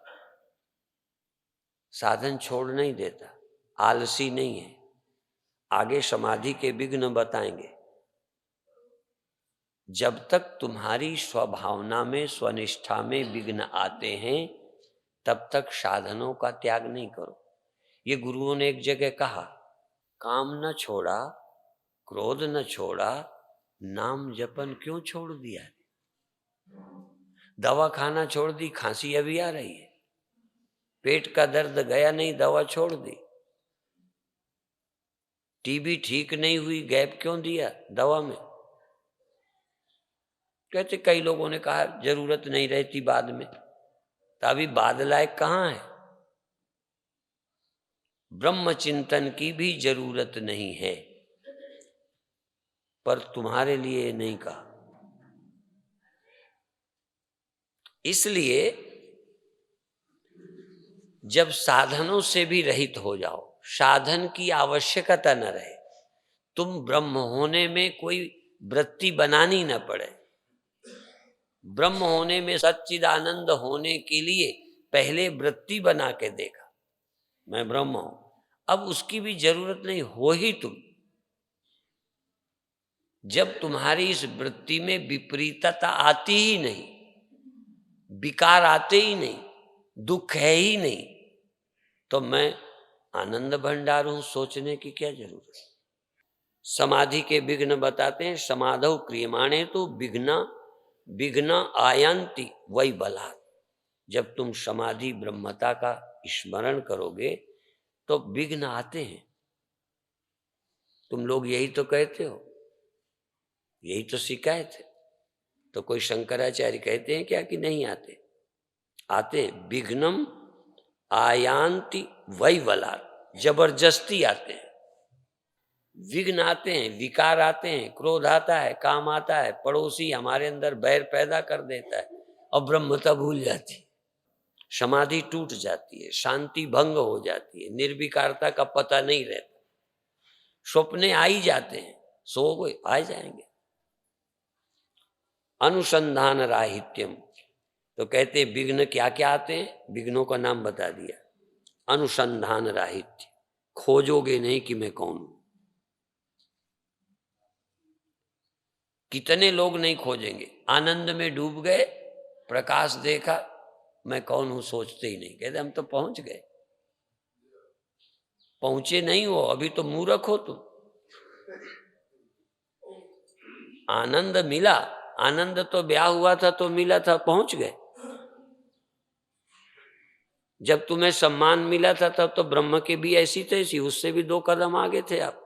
साधन छोड़ नहीं देता, आलसी नहीं है। आगे समाधि के विघ्न बताएंगे। जब तक तुम्हारी स्वभावना में, स्वनिष्ठा में विघ्न आते हैं, तब तक साधनों का त्याग नहीं करो। ये गुरुओं ने एक जगह कहा, काम न छोड़ा, क्रोध न छोड़ा, नाम जपन क्यों छोड़ दिया? दवा खाना छोड़ दी, खांसी अभी आ रही है। पेट का दर्द गया नहीं, दवा छोड़ दी। टीबी ठीक नहीं हुई, गैप क्यों दिया दवा में? कहते कई लोगों ने कहा जरूरत नहीं रहती बाद में, तो अभी बाद लायक कहाँ है? ब्रह्म चिंतन की भी जरूरत नहीं है, पर तुम्हारे लिए नहीं कहा। इसलिए जब साधनों से भी रहित हो जाओ, साधन की आवश्यकता न रहे, तुम ब्रह्म होने में कोई वृत्ति बनानी न पड़े। ब्रह्म होने में, सच्चिदानंद होने के लिए पहले वृत्ति बना के देखा, मैं ब्रह्म हूं। अब उसकी भी जरूरत नहीं, हो ही तुम। जब तुम्हारी इस वृत्ति में विपरीतता आती ही नहीं, विकार आते ही नहीं, दुख है ही नहीं, तो मैं आनंद भंडार हूं, सोचने की क्या जरूरत है? समाधि के विघ्न बताते हैं। समाधौ क्रियमाणे तो विघ्न आयांति वही बलात्। जब तुम समाधि ब्रह्मता का स्मरण करोगे तो विघ्न आते हैं। तुम लोग यही तो कहते हो, यही तो शिकायत है। तो कोई शंकराचार्य कहते हैं क्या कि नहीं आते? आते हैं। विघ्नम आयांति वही बलात्, जबरदस्ती आते हैं। विघ्न आते हैं, विकार आते हैं, क्रोध आता है, काम आता है, पड़ोसी हमारे अंदर बैर पैदा कर देता है और ब्रह्मता भूल जाती है, समाधि टूट जाती है, शांति भंग हो जाती है, निर्विकारता का पता नहीं रहता। सपने आ ही जाते हैं, सो गए आ जाएंगे। अनुसंधान राहित्यम, तो कहते हैं विघ्न क्या क्या आते हैं? विघ्नों का नाम बता दिया। अनुसंधान राहित्य, खोजोगे नहीं कि मैं कौन हूं। कितने लोग नहीं खोजेंगे, आनंद में डूब गए, प्रकाश देखा, मैं कौन हूं सोचते ही नहीं, कहते हम तो पहुंच गए। पहुंचे नहीं हो, अभी तो मूर्ख हो तुम। आनंद मिला, आनंद तो ब्याह हुआ था तो मिला था, पहुंच गए। जब तुम्हें सम्मान मिला था तब तो ब्रह्म के भी ऐसी तैसी, उससे भी 2 कदम आगे थे आप।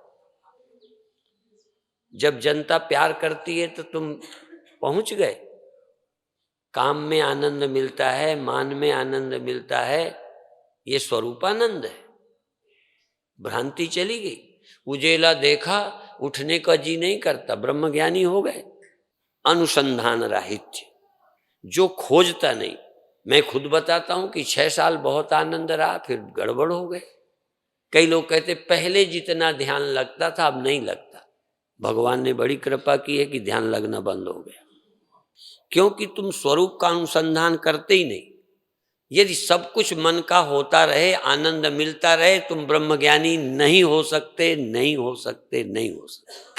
जब जनता प्यार करती है तो तुम पहुंच गए। काम में आनंद मिलता है, मान में आनंद मिलता है, ये स्वरूपानंद है। भ्रांति चली गई, उजेला देखा, उठने का जी नहीं करता, ब्रह्म ज्ञानी हो गए। अनुसंधान राहित्य, जो खोजता नहीं। मैं खुद बताता हूं कि 6 साल बहुत आनंद रहा, फिर गड़बड़ हो गए। कई लोग कहते पहले जितना ध्यान लगता था अब नहीं लगता। भगवान ने बड़ी कृपा की है कि ध्यान लगना बंद हो गया, क्योंकि तुम स्वरूप का अनुसंधान करते ही नहीं। यदि सब कुछ मन का होता रहे, आनंद मिलता रहे, तुम ब्रह्मज्ञानी नहीं हो सकते, नहीं हो सकते, नहीं हो सकते।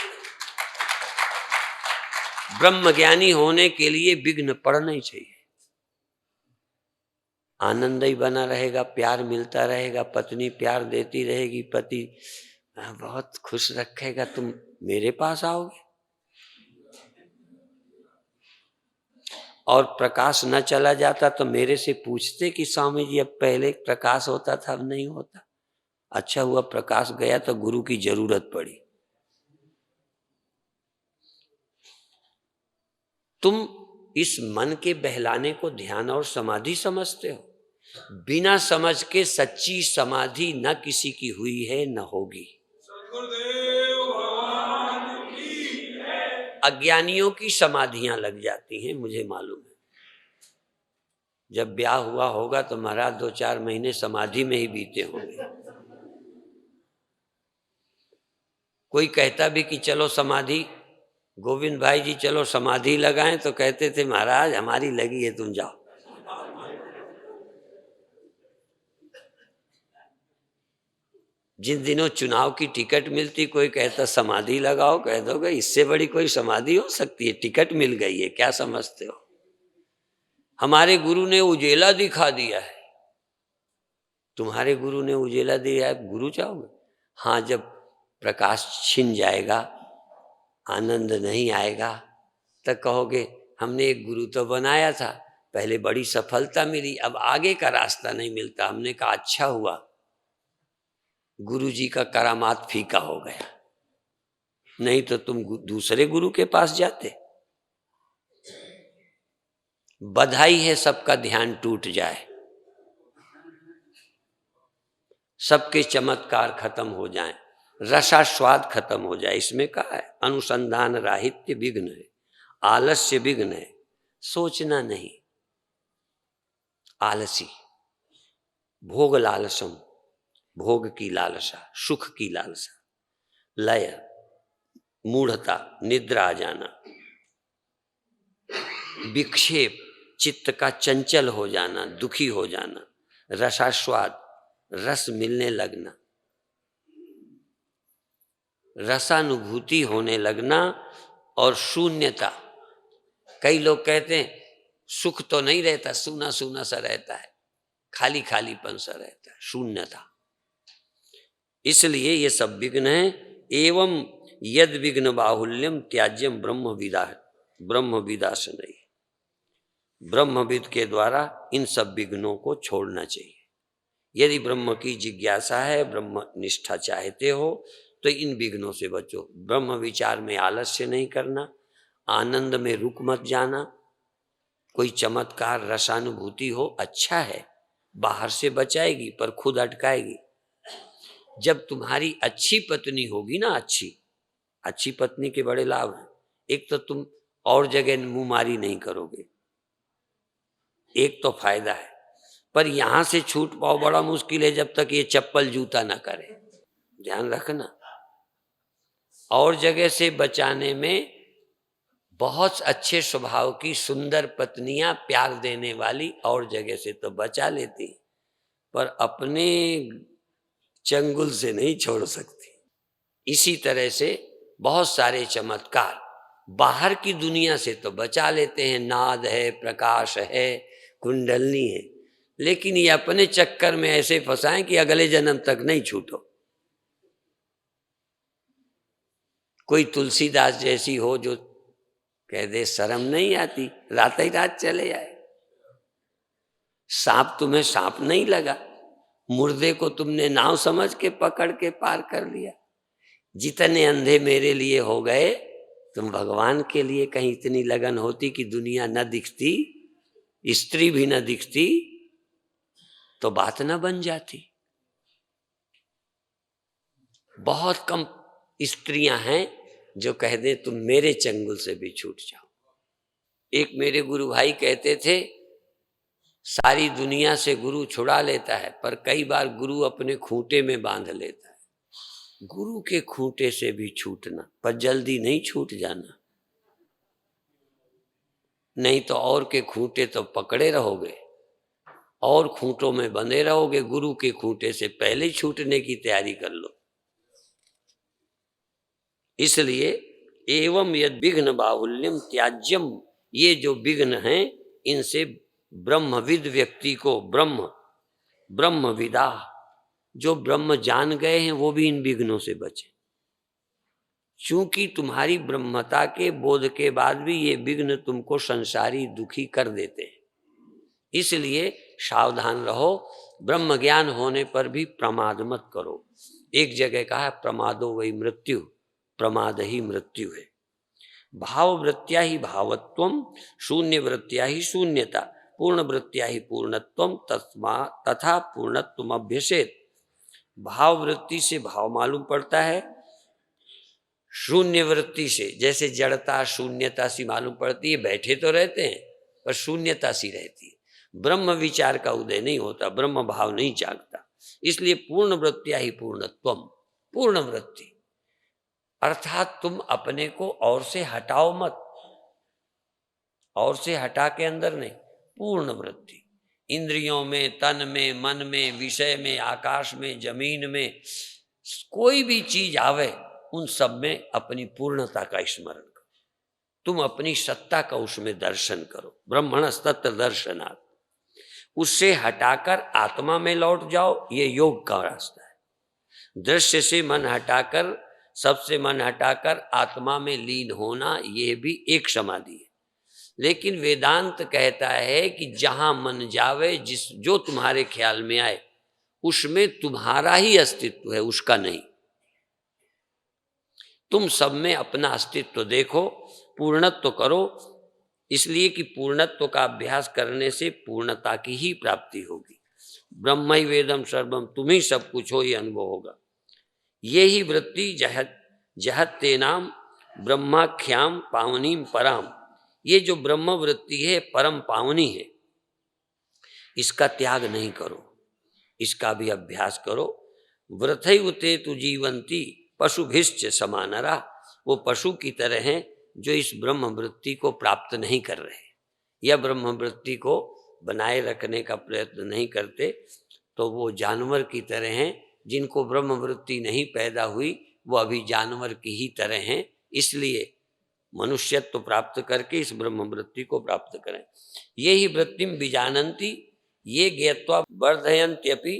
ब्रह्मज्ञानी होने के लिए विघ्न पड़ना ही चाहिए। आनंद ही बना रहेगा, प्यार मिलता रहेगा, पत्नी प्यार देती रहेगी, पति बहुत खुश रखेगा, तुम मेरे पास आओगे। और प्रकाश न चला जाता तो मेरे से पूछते कि स्वामी जी अब पहले प्रकाश होता था अब नहीं होता। अच्छा हुआ प्रकाश गया तो गुरु की जरूरत पड़ी। तुम इस मन के बहलाने को ध्यान और समाधि समझते हो। बिना समझ के सच्ची समाधि न किसी की हुई है न होगी। अज्ञानियों की समाधियां लग जाती हैं, मुझे मालूम है। जब ब्याह हुआ होगा तो महाराज 2-4 महीने समाधि में ही बीते होंगे। कोई कहता भी कि चलो समाधि, गोविंद भाई जी चलो समाधि लगाएं, तो कहते थे महाराज हमारी लगी है, तुम जाओ। जिन दिनों चुनाव की टिकट मिलती, कोई कहता समाधि लगाओ, कह दोगे इससे बड़ी कोई समाधि हो सकती है? टिकट मिल गई है, क्या समझते हो? हमारे गुरु ने उजेला दिखा दिया है। तुम्हारे गुरु ने उजेला दिया है, गुरु चाहोगे? हाँ, जब प्रकाश छिन जाएगा, आनंद नहीं आएगा, तब कहोगे हमने एक गुरु तो बनाया था, पहले बड़ी सफलता मिली, अब आगे का रास्ता नहीं मिलता। हमने कहा अच्छा हुआ, गुरु जी का करामात फीका हो गया, नहीं तो तुम दूसरे गुरु के पास जाते। बधाई है सबका ध्यान टूट जाए, सबके चमत्कार खत्म हो जाएं, रसास्वाद खत्म हो जाए। इसमें कहा है अनुसंधान राहित्य विघ्न है, आलस्य विघ्न है, सोचना नहीं, आलसी, भोग लालसम, भोग की लालसा, सुख की लालसा, लय, मूढ़ता, निद्रा आ जाना, विक्षेप, चित्त का चंचल हो जाना, दुखी हो जाना, रसास्वाद, रस मिलने लगना, रसानुभूति होने लगना, और शून्यता। कई लोग कहते हैं सुख तो नहीं रहता, सूना सूना सा रहता है, खाली खालीपन सा रहता है, शून्यता। इसलिए ये सब विघ्न है। एवं यद विघ्न बाहुल्यम त्याज्यम ब्रह्म विदासनई, ब्रह्मविद के द्वारा इन सब विघ्नों को छोड़ना चाहिए। यदि ब्रह्म की जिज्ञासा है, ब्रह्म निष्ठा चाहते हो, तो इन विघ्नों से बचो। ब्रह्म विचार में आलस्य नहीं करना, आनंद में रुक मत जाना। कोई चमत्कार रसानुभूति हो, अच्छा है, बाहर से बचाएगी पर खुद अटकाएगी। जब तुम्हारी अच्छी पत्नी होगी ना, अच्छी पत्नी के बड़े लाभ हैं। एक तो तुम और जगह मुंहमारी नहीं करोगे, एक तो फायदा है, पर यहां से छूट पाओ बड़ा मुश्किल है जब तक ये चप्पल जूता ना करे, ध्यान रखना। और जगह से बचाने में बहुत अच्छे स्वभाव की सुंदर पत्नियां, प्यार देने वाली, और जगह से तो बचा लेती, पर अपने चंगुल से नहीं छोड़ सकती। इसी तरह से बहुत सारे चमत्कार बाहर की दुनिया से तो बचा लेते हैं, नाद है, प्रकाश है, कुंडलनी है, लेकिन ये अपने चक्कर में ऐसे फंसाएं कि अगले जन्म तक नहीं छूटो। कोई तुलसीदास जैसी हो जो कह दे शर्म नहीं आती, रात ही रात चले आए। सांप तुम्हें सांप नहीं लगा, मुर्दे को तुमने नाव समझ के पकड़ के पार कर लिया। जितने अंधे मेरे लिए हो गए, तुम भगवान के लिए कहीं इतनी लगन होती कि दुनिया न दिखती, स्त्री भी न दिखती, तो बात न बन जाती। बहुत कम स्त्रियां हैं जो कह दे तुम मेरे चंगुल से भी छूट जाओ। एक मेरे गुरु भाई कहते थे, सारी दुनिया से गुरु छुड़ा लेता है, पर कई बार गुरु अपने खूंटे में बांध लेता है। गुरु के खूंटे से भी छूटना, पर जल्दी नहीं छूट जाना, नहीं तो और के खूंटे तो पकड़े रहोगे, और खूंटों में बंधे रहोगे। गुरु के खूंटे से पहले छूटने की तैयारी कर लो। इसलिए एवं यद विघ्न बाहुल्यम त्याज्यम, ये जो विघ्न हैं इनसे ब्रह्मविद व्यक्ति को, ब्रह्मविदा, जो ब्रह्म जान गए हैं वो भी इन विघ्नों से बचे। चूंकि तुम्हारी ब्रह्मता के बोध के बाद भी ये विघ्न तुमको संसारी दुखी कर देते हैं, इसलिए सावधान रहो। ब्रह्म ज्ञान होने पर भी प्रमाद मत करो। एक जगह कहा है प्रमादो वही मृत्यु, प्रमाद ही मृत्यु है। भाव वृत्तिया ही भावत्वम, शून्य वृत्तिया ही शून्यता, पूर्ण वृत्तिया ही पूर्णत्वम, तथा पूर्णत्वम अभ्यसेत। भाव वृत्ति से भाव मालूम पड़ता है, शून्य वृत्ति से जैसे जड़ता शून्यता सी मालूम पड़ती है। बैठे तो रहते हैं पर शून्यता सी रहती है। ब्रह्म विचार का उदय नहीं होता, ब्रह्म भाव नहीं जागता। इसलिए पूर्ण वृत्तिया ही पूर्णत्वम, पूर्ण वृत्ति अर्थात तुम अपने को और से हटाओ मत, और से हटा के अंदर नहीं, पूर्ण वृत्ति। इंद्रियों में, तन में, मन में, विषय में, आकाश में, जमीन में, कोई भी चीज आवे उन सब में अपनी पूर्णता का स्मरण करो, तुम अपनी सत्ता का उसमें दर्शन करो। ब्रह्मणस् तत्र दर्शनात्, उससे हटाकर आत्मा में लौट जाओ, ये योग का रास्ता है। दृश्य से मन हटाकर, सबसे मन हटाकर आत्मा में लीन होना, ये भी एक समाधि है। लेकिन वेदांत कहता है कि जहां मन जावे, जिस जो तुम्हारे ख्याल में आए, उसमें तुम्हारा ही अस्तित्व है, उसका नहीं। तुम सब में अपना अस्तित्व देखो, पूर्णत्व करो, इसलिए कि पूर्णत्व का अभ्यास करने से पूर्णता की ही प्राप्ति होगी। ब्रह्म ही वेदम सर्वम, तुम ही सब कुछ हो, ये अनुभव होगा। ये ही वृत्ति जहत तेनाम ब्रह्माख्याम पावनीम पराम, ये जो ब्रह्म वृत्ति है परम पावनी है, इसका त्याग नहीं करो, इसका भी अभ्यास करो। व्रथैव ते तु जीवंती पशुभिश्च समानरा, वो पशु की तरह हैं जो इस ब्रह्म वृत्ति को प्राप्त नहीं कर रहे, या ब्रह्म वृत्ति को बनाए रखने का प्रयत्न नहीं करते, तो वो जानवर की तरह हैं। जिनको ब्रह्म वृत्ति नहीं पैदा हुई वो अभी जानवर की ही तरह हैं। इसलिए मनुष्यत्व प्राप्त करके इस ब्रह्म वृत्ति को प्राप्त करें। ये ही वृत्तिम विजानन्ति ये ज्ञात्वा वर्धयन्त्यपि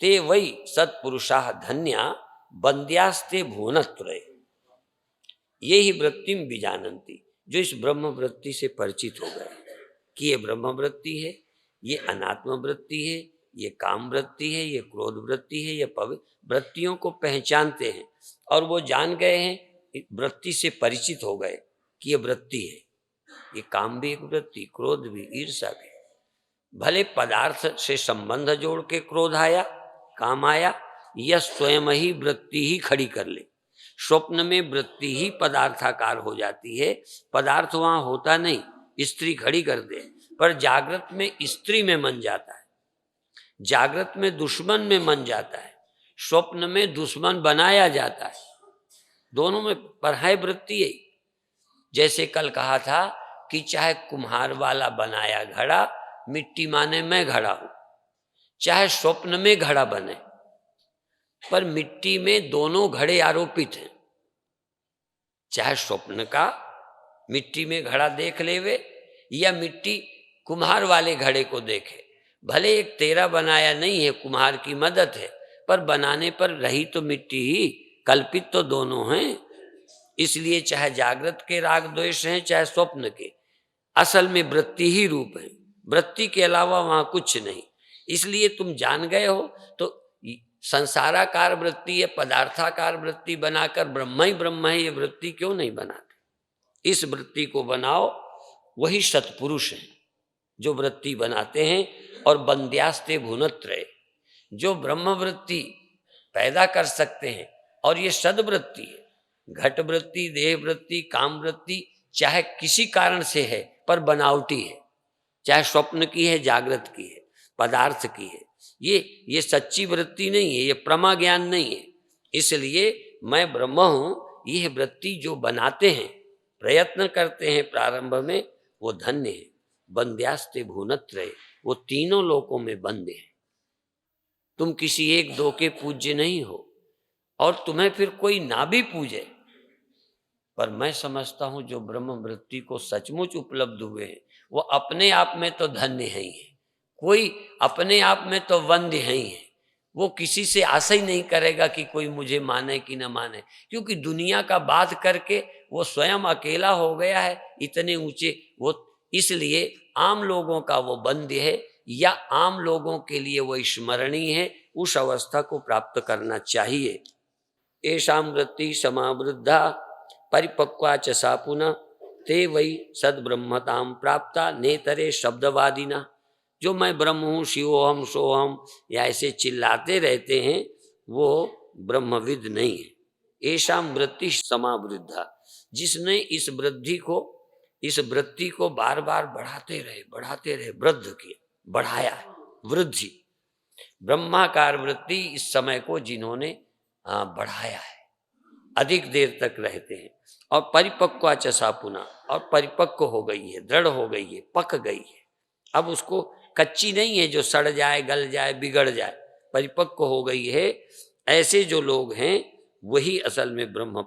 ते वै सत्पुरुषाः धन्या बंद्यास्ते भुवनत्रये। ये ही वृत्तिम विजानन्ति, जो इस ब्रह्म वृत्ति से परिचित हो गए कि ये ब्रह्म वृत्ति है, ये अनात्म वृत्ति है, ये काम वृत्ति है, ये क्रोध वृत्ति है, ये पवित्र वृत्तियों को पहचानते हैं और वो जान गए हैं, वृत्ति से परिचित हो गए कि ये वृत्ति है। ये काम भी एक वृत्ति, क्रोध भी, ईर्ष्या भी। भले पदार्थ से संबंध जोड़ के क्रोध आया, काम आया, यह स्वयं ही वृत्ति ही खड़ी कर ले। स्वप्न में वृत्ति ही पदार्थाकार हो जाती है, पदार्थ वहां होता नहीं, स्त्री खड़ी कर दे। पर जागृत में स्त्री में मन जाता है, जागृत में दुश्मन में मन जाता है, स्वप्न में दुश्मन बनाया जाता है। दोनों में पर है वृत्ति यही। जैसे कल कहा था कि चाहे कुम्हार वाला बनाया घड़ा, मिट्टी माने मैं घड़ा हूं, चाहे स्वप्न में घड़ा बने, पर मिट्टी में दोनों घड़े आरोपित हैं। चाहे स्वप्न का मिट्टी में घड़ा देख लेवे या मिट्टी कुम्हार वाले घड़े को देखे, भले एक तेरा बनाया नहीं है, कुम्हार की मदद है, पर बनाने पर रही तो मिट्टी ही, कल्पित तो दोनों हैं। इसलिए चाहे जागृत के राग द्वेष हैं, चाहे स्वप्न के, असल में वृत्ति ही रूप है, वृत्ति के अलावा वहां कुछ नहीं। इसलिए तुम जान गए हो तो संसाराकार वृत्ति या पदार्थाकार वृत्ति बनाकर ब्रह्म ही ये वृत्ति क्यों नहीं बनाते? इस वृत्ति को बनाओ, वही सत्पुरुष हैं जो वृत्ति बनाते हैं। और बंद्यास्ते भुवनत्रये, जो ब्रह्म वृत्ति पैदा कर सकते हैं, और ये सद्वृत्ति है, घट वृत्ति, देह वृत्ति, काम वृत्ति, चाहे किसी कारण से है पर बनावटी है, चाहे स्वप्न की है, जागृत की है, पदार्थ की है, ये सच्ची वृत्ति नहीं है, ये प्रमा ज्ञान नहीं है। इसलिए मैं ब्रह्म हूं, यह वृत्ति जो बनाते हैं, प्रयत्न करते हैं प्रारंभ में, वो धन्य है। बंद्यास्ते भुवनत्रये, वो तीनों लोकों में बंद है। तुम किसी एक दो के पूज्य नहीं हो, और तुम्हें फिर कोई ना भी पूजे, पर मैं समझता हूं जो ब्रह्म वृत्ति को सचमुच उपलब्ध हुए हैं, वो अपने आप में तो धन्य है ही है, कोई अपने आप में तो वंद्य है ही है। वो किसी से आशा ही नहीं करेगा कि कोई मुझे माने कि न माने, क्योंकि दुनिया का बात करके वो स्वयं अकेला हो गया है इतने ऊंचे। वो इसलिए आम लोगों का वो बंद्य है, या आम लोगों के लिए वो स्मरणीय है। उस अवस्था को प्राप्त करना चाहिए। एषां वृत्ति समावृद्धा परिपक्वा च सा पुनः ते वै सद्ब्रह्मतां प्राप्ता नेतरे शब्दवादिना। जो मैं ब्रह्म हूँ, शिवोहम सोहम या ऐसे चिल्लाते रहते हैं, वो ब्रह्मविद नहीं है। एषां वृत्ति समावृद्धा, जिसने इस वृत्ति को बार बार बढ़ाते रहे, वृद्ध किया, बढ़ाया है, वृद्धि, ब्रह्माकार वृत्ति इस समय को जिन्होंने बढ़ाया है, अधिक देर तक रहते हैं। और परिपक्वा च सा पुनः, और परिपक्व हो गई है, दृढ़ हो गई है, पक गई है, अब उसको कच्ची नहीं है जो सड़ जाए, गल जाए, बिगड़ जाए, परिपक्व हो गई है। ऐसे जो लोग हैं वही असल में ब्रह्म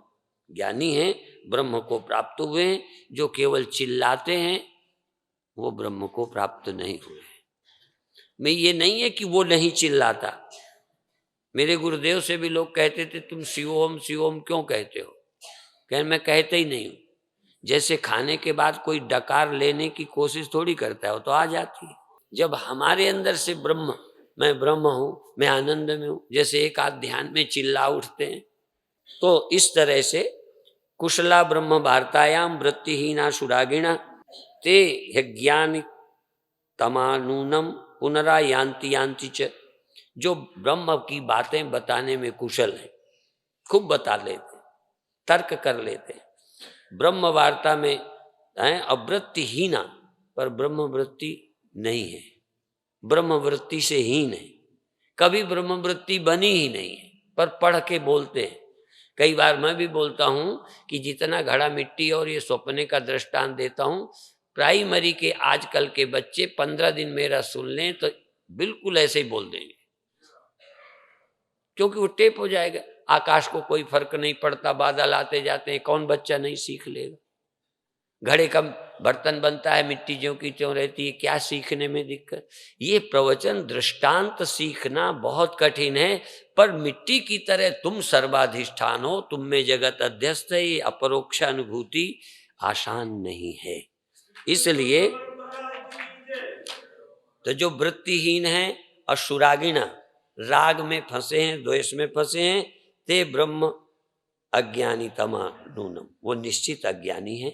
ज्ञानी हैं, ब्रह्म को प्राप्त हुए हैं। जो केवल चिल्लाते हैं वो ब्रह्म को प्राप्त नहीं हुए। मैं ये नहीं है कि वो नहीं चिल्लाता। मेरे गुरुदेव से भी लोग कहते थे तुम शिवोम शिवोम क्यों कहते हो? कह मैं कहते ही नहीं हूं। जैसे खाने के बाद कोई डकार लेने की कोशिश थोड़ी करता है, वो तो आ जाती है। जब हमारे अंदर से ब्रह्म, मैं ब्रह्म हूं, मैं आनंद में हूं, जैसे एक आध ध्यान में चिल्ला उठते हैं, तो इस तरह से कुशला ब्रह्म वार्तायाम वृत्तिहीना सुरागिणा ते यज्ञानि तमानूनम पुनरा यान्ति यान्ति च। जो ब्रह्म की बातें बताने में कुशल हैं, खूब बता लेते, तर्क कर लेते, ब्रह्म वार्ता में हैं, अवृत्तिहीना, पर ब्रह्म वृत्ति नहीं है, ब्रह्म वृत्ति से हीन है, कभी ब्रह्म वृत्ति बनी ही नहीं है, पर पढ़ के बोलते हैं। कई बार मैं भी बोलता हूं कि जितना घड़ा मिट्टी और ये सपने का दृष्टांत देता हूं, प्राइमरी के आजकल के बच्चे 15 दिन मेरा सुन लें तो बिल्कुल ऐसे ही बोल देंगे, क्योंकि वो टेप हो जाएगा। आकाश को कोई फर्क नहीं पड़ता, बादल आते जाते हैं, कौन बच्चा नहीं सीख लेगा? घड़े का बर्तन बनता है, मिट्टी ज्यों की त्यों रहती है, क्या सीखने में दिक्कत? ये प्रवचन दृष्टांत सीखना बहुत कठिन है, पर मिट्टी की तरह तुम सर्वाधिष्ठान हो, तुम में जगत अध्यस्त है, ये अपरोक्ष अनुभूति आसान नहीं है। इसलिए तो जो वृत्तिहीन है और सुरागिना, राग में फंसे हैं, द्वेष में फंसे हैं, ते ब्रह्म अज्ञानी तमा नूनम, वो निश्चित अज्ञानी है।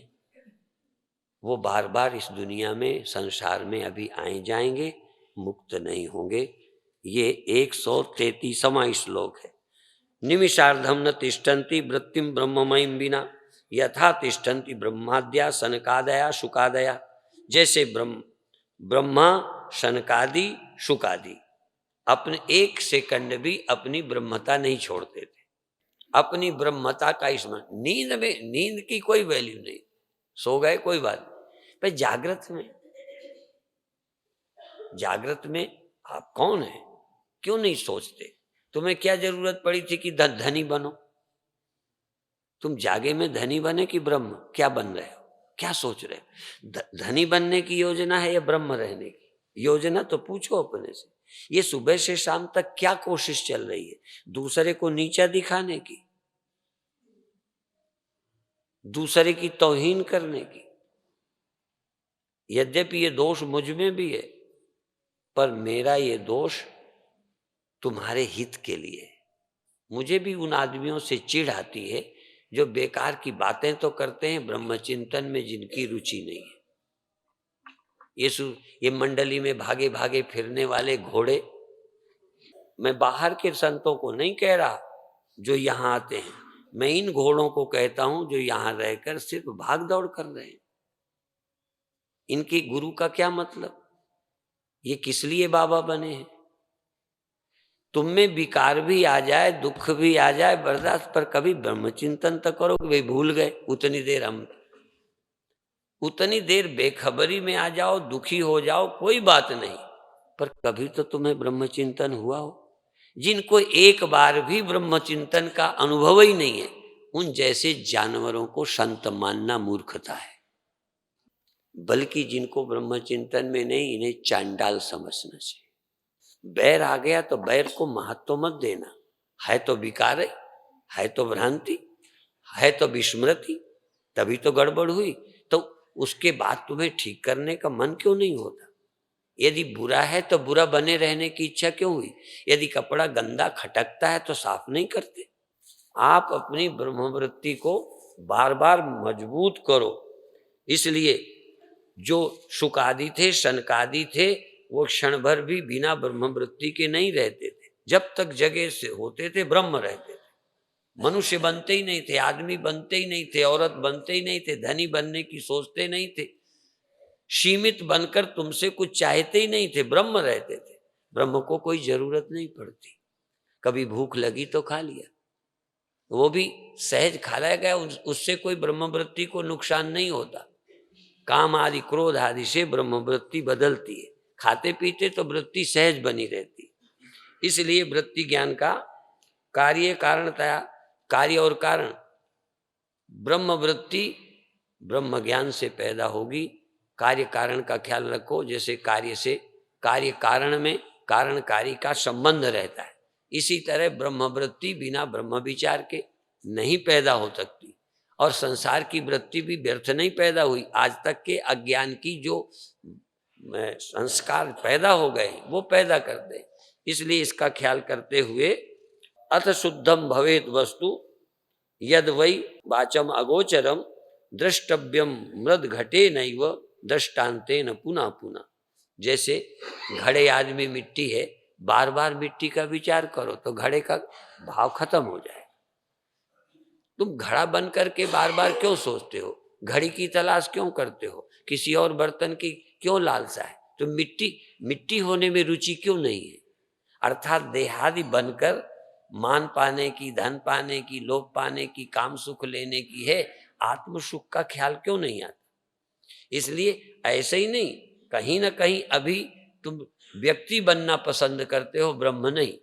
वो बार बार इस दुनिया में, संसार में अभी आए जाएंगे, मुक्त नहीं होंगे। ये 133वां श्लोक है। निमिषार्धम न तिष्ठन्ति वृत्तिम ब्रह्ममयीं विना यथा तिष्ठन्ति ब्रह्माद्या सनकादया शुकादया। जैसे ब्रह्मा शनकादि शुकादि अपने एक सेकंड भी अपनी ब्रह्मता नहीं छोड़ते थे, अपनी ब्रह्मता का स्मरण। नींद में, नींद की कोई वैल्यू नहीं, सो गए कोई बात, पर जागृत में आप कौन है? क्यों नहीं सोचते? तुम्हें क्या जरूरत पड़ी थी कि धनी बनो? तुम जागे में धनी बने कि ब्रह्म? क्या बन रहे हो, क्या सोच रहे हो? धनी बनने की योजना है या ब्रह्म रहने की योजना? तो पूछो अपने से। ये सुबह से शाम तक क्या कोशिश चल रही है? दूसरे को नीचा दिखाने की, दूसरे की तौहीन करने की। यद्यपि ये दोष मुझ में भी है, पर मेरा ये दोष तुम्हारे हित के लिए। मुझे भी उन आदमियों से चिढ़ आती है जो बेकार की बातें तो करते हैं, ब्रह्मचिंतन में जिनकी रुचि नहीं है। ये मंडली में भागे भागे फिरने वाले घोड़े, मैं बाहर के संतों को नहीं कह रहा जो यहाँ आते हैं, मैं इन घोड़ों को कहता हूं जो यहाँ रहकर सिर्फ भाग दौड़ कर रहे हैं। इनके गुरु का क्या मतलब? ये किस लिए बाबा बने हैं? तुम में विकार भी आ जाए, दुख भी आ जाए, बर्दाश्त, पर कभी ब्रह्मचिंतन तक करो कि वे भूल गए। उतनी देर बेखबरी में आ जाओ, दुखी हो जाओ, कोई बात नहीं, पर कभी तो तुम्हें ब्रह्मचिंतन हुआ हो। जिनको एक बार भी ब्रह्मचिंतन का अनुभव ही नहीं है, उन जैसे जानवरों को संत मानना मूर्खता है। बल्कि जिनको ब्रह्मचिंतन में नहीं, इन्हें चांडाल समझना चाहिए। बैर आ गया तो बैर को महत्व मत देना। है तो विकार, है तो भ्रांति, है तो विस्मृति, तभी तो गड़बड़ हुई। तो उसके बाद तुम्हें ठीक करने का मन क्यों नहीं होता? यदि बुरा है तो बुरा बने रहने की इच्छा क्यों हुई? यदि कपड़ा गंदा खटकता है तो साफ नहीं करते? आप अपनी ब्रह्मवृत्ति को बार बार मजबूत करो। इसलिए जो शुकादि थे, शनकादि थे, वो क्षण भर भी बिना ब्रह्मवृत्ति के नहीं रहते थे। जब तक जगह से होते थे ब्रह्म रहते थे। मनुष्य बनते ही नहीं थे, आदमी बनते ही नहीं थे, औरत बनते ही नहीं थे, धनी बनने की सोचते नहीं थे, सीमित बनकर तुमसे कुछ चाहते ही नहीं थे, ब्रह्म रहते थे। ब्रह्म को कोई जरूरत नहीं पड़ती। कभी भूख लगी तो खा लिया, वो भी सहज खा लिया गया, उससे कोई ब्रह्मवृत्ति को नुकसान नहीं होता। काम आदि क्रोध आदि से ब्रह्मवृत्ति बदलती है। खाते पीते तो वृत्ति सहज बनी रहती। इसलिए वृत्ति ज्ञान का कार्य कारणतया, कार्य और कारण, ब्रह्म वृत्ति ब्रह्म ज्ञान से पैदा होगी। कार्य कारण का ख्याल रखो, जैसे कार्य से, कार्य कारण में कारण कार्य का संबंध रहता है, इसी तरह ब्रह्म वृत्ति बिना ब्रह्म विचार के नहीं पैदा हो सकती। और संसार की वृत्ति भी व्यर्थ नहीं पैदा हुई। आज तक के अज्ञान की जो संस्कार पैदा हो गए वो पैदा करते हैं। इसलिए इसका ख्याल करते हुए अथ शुद्धम भवेत वस्तु यद वै वाचम अगोचरम द्रष्टव्यम मृद घटे नैव दृष्टान्ते न पुनः पुनः। जैसे घड़े आदमी मिट्टी है, बार बार मिट्टी का विचार करो तो घड़े का भाव खत्म हो जाए। तुम घड़ा बन करके बार बार क्यों सोचते हो? घड़ी की तलाश क्यों करते हो? किसी और बर्तन की क्यों लालसा है? तो मिट्टी होने में रुचि क्यों नहीं है? अर्थात देहादि बनकर मान पाने की, धन पाने की, लोभ पाने की, काम सुख लेने की है, आत्म सुख का ख्याल क्यों नहीं आता? इसलिए ऐसे ही नहीं, कहीं ना कहीं अभी तुम व्यक्ति बनना पसंद करते हो, ब्रह्म नहीं।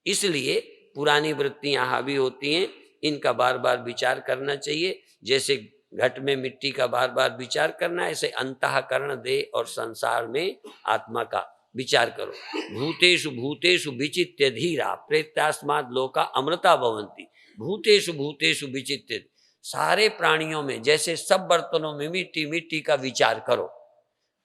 इसलिए पुरानी वृत्तियां हावी होती हैं, इनका बार बार विचार करना चाहिए। जैसे घट में मिट्टी का बार बार विचार करना, ऐसे अंतःकरण देह और संसार में आत्मा का विचार करो। भूतेषु भूतेषु विचित्य धीरा प्रेत्यास्माद लोका अमृता भवंती। भूतेषु भूतेषु विचित्य, सारे प्राणियों में, जैसे सब बर्तनों में मिट्टी, मिट्टी का विचार करो।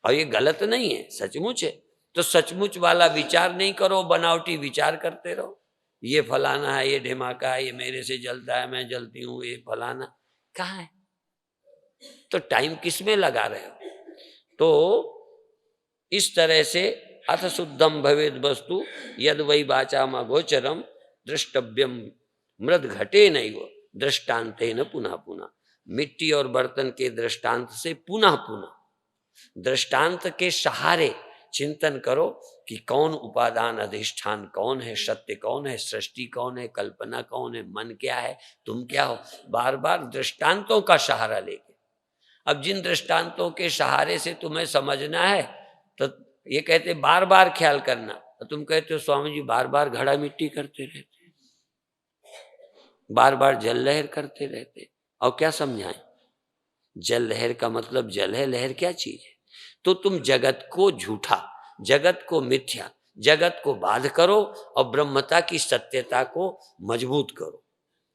और ये गलत नहीं है, सचमुच है। तो सचमुच वाला विचार नहीं करो, बनावटी विचार करते रहो। ये फलाना है, ये ढिमाका है, ये मेरे से जलता है, मैं जलती हूँ, ये फलाना। कहाँ है? तो टाइम किस में लगा रहे हो? तो इस तरह से अथ शुद्धम भवेद वस्तु यद वै वाचाम अगोचरम द्रष्टव्यम मृद घटे नैव दृष्टान्ते न पुनः पुनः। मिट्टी और बर्तन के दृष्टांत से पुनः पुनः, दृष्टांत के सहारे चिंतन करो कि कौन उपादान अधिष्ठान कौन है, सत्य कौन है, सृष्टि कौन है, कल्पना कौन है, मन क्या है, तुम क्या हो। बार बार दृष्टांतों का सहारा लेके, अब जिन दृष्टांतों के सहारे से तुम्हें समझना है, तो ये कहते बार बार ख्याल करना। तो तुम कहते हो स्वामी जी बार बार घड़ा मिट्टी करते रहते, बार बार जल लहर करते रहते, और क्या समझाएं? जल लहर का मतलब जल है, लहर क्या चीज है? तो तुम जगत को झूठा, जगत को मिथ्या, जगत को बाध करो और ब्रह्मता की सत्यता को मजबूत करो।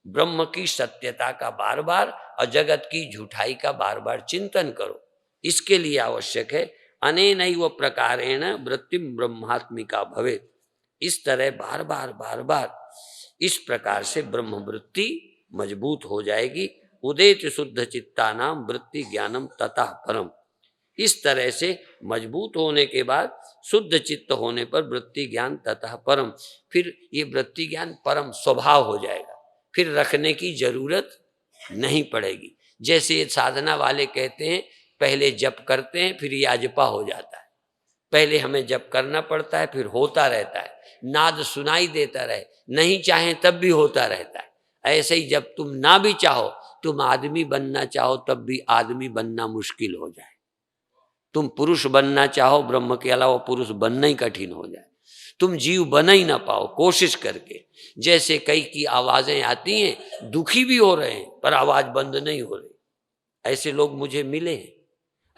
ब्रह्म की सत्यता का बार बार और जगत की झूठाई का बार बार चिंतन करो। इसके लिए आवश्यक है अनेनैव प्रकारेण वृत्तिम ब्रह्मात्मिका भवेत्। इस तरह बार बार इस प्रकार से ब्रह्म वृत्ति मजबूत हो जाएगी। उदेत शुद्ध चित्ता नाम वृत्ति ज्ञानम ततः परम। इस तरह से मजबूत होने के बाद शुद्ध चित्त होने पर वृत्ति ज्ञान ततः परम, फिर ये वृत्ति ज्ञान परम स्वभाव हो जाएगा, फिर रखने की जरूरत नहीं पड़ेगी। जैसे ये साधना वाले कहते हैं पहले जप करते हैं फिर याजपा हो जाता है। पहले हमें जप करना पड़ता है, फिर होता रहता है, नाद सुनाई देता रहे, नहीं चाहे तब भी होता रहता है। ऐसे ही जब तुम ना भी चाहो, तुम आदमी बनना चाहो तब भी आदमी बनना मुश्किल हो जाए। तुम पुरुष बनना चाहो, ब्रह्म के अलावा पुरुष बनना ही कठिन हो जाए। तुम जीव बना ही ना पाओ कोशिश करके। जैसे कई की आवाजें आती हैं, दुखी भी हो रहे हैं पर आवाज बंद नहीं हो रही, ऐसे लोग मुझे मिले हैं।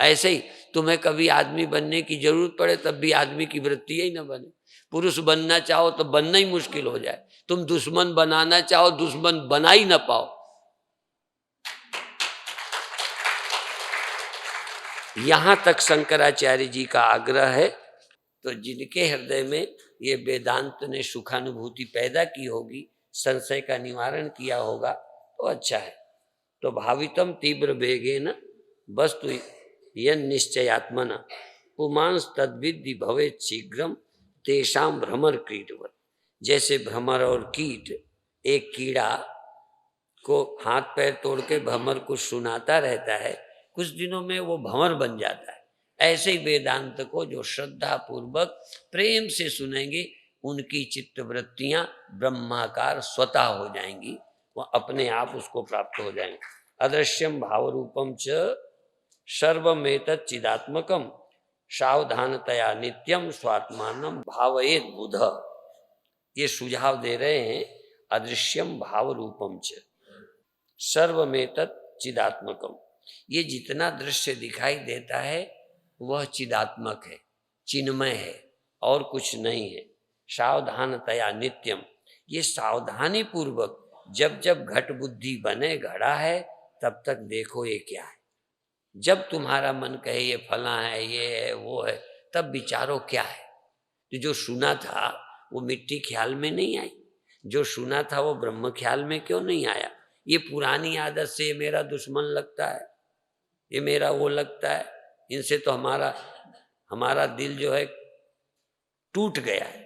ऐसे ही तुम्हें कभी आदमी बनने की जरूरत पड़े तब भी आदमी की वृत्ति ही ना बने। पुरुष बनना चाहो तो बनना ही मुश्किल हो जाए। तुम दुश्मन बनाना चाहो, दुश्मन बना ही ना पाओ। यहां तक शंकराचार्य जी का आग्रह है। तो जिनके हृदय में ये वेदांत ने सुखानुभूति पैदा की होगी, संशय का निवारण किया होगा, तो अच्छा है। तो भावितम तीव्र वेगेन वस्तु यन निश्चयात्मना पुमांस तद्विद्धि भवेत् शीघ्रम तेषाम भ्रमर कीटवत। जैसे भ्रमर और कीट, एक कीड़ा को हाथ पैर तोड़ के भ्रमर को सुनाता रहता है, कुछ दिनों में वो भंवर बन जाता है। ऐसे ही वेदांत को जो श्रद्धा पूर्वक प्रेम से सुनेंगे, उनकी चित्त वृत्तियां ब्रह्माकार स्वतः हो जाएंगी, वह अपने आप उसको प्राप्त हो जाएंगे। अदृश्यम भाव रूपम च सर्वमेतत् चिदात्मकम सावधानतया नित्यम स्वात्मानम भावयेत् बुध। ये सुझाव दे रहे हैं। अदृश्यम भाव रूपम च सर्वमेतत् चिदात्मकम। ये जितना दृश्य दिखाई देता है वह चिदात्मक है, चिन्मय है और कुछ नहीं है। सावधानतया नित्यम, ये सावधानी पूर्वक जब जब घट बुद्धि बने घड़ा है तब तक देखो ये क्या है। जब तुम्हारा मन कहे ये फला है, ये है, वो है, तब विचारो क्या है। तो जो सुना था वो मिट्टी ख्याल में नहीं आई, जो सुना था वो ब्रह्म ख्याल में क्यों नहीं आया। ये पुरानी आदत से ये मेरा दुश्मन लगता है, ये मेरा वो लगता है, इनसे तो हमारा दिल जो है टूट गया है,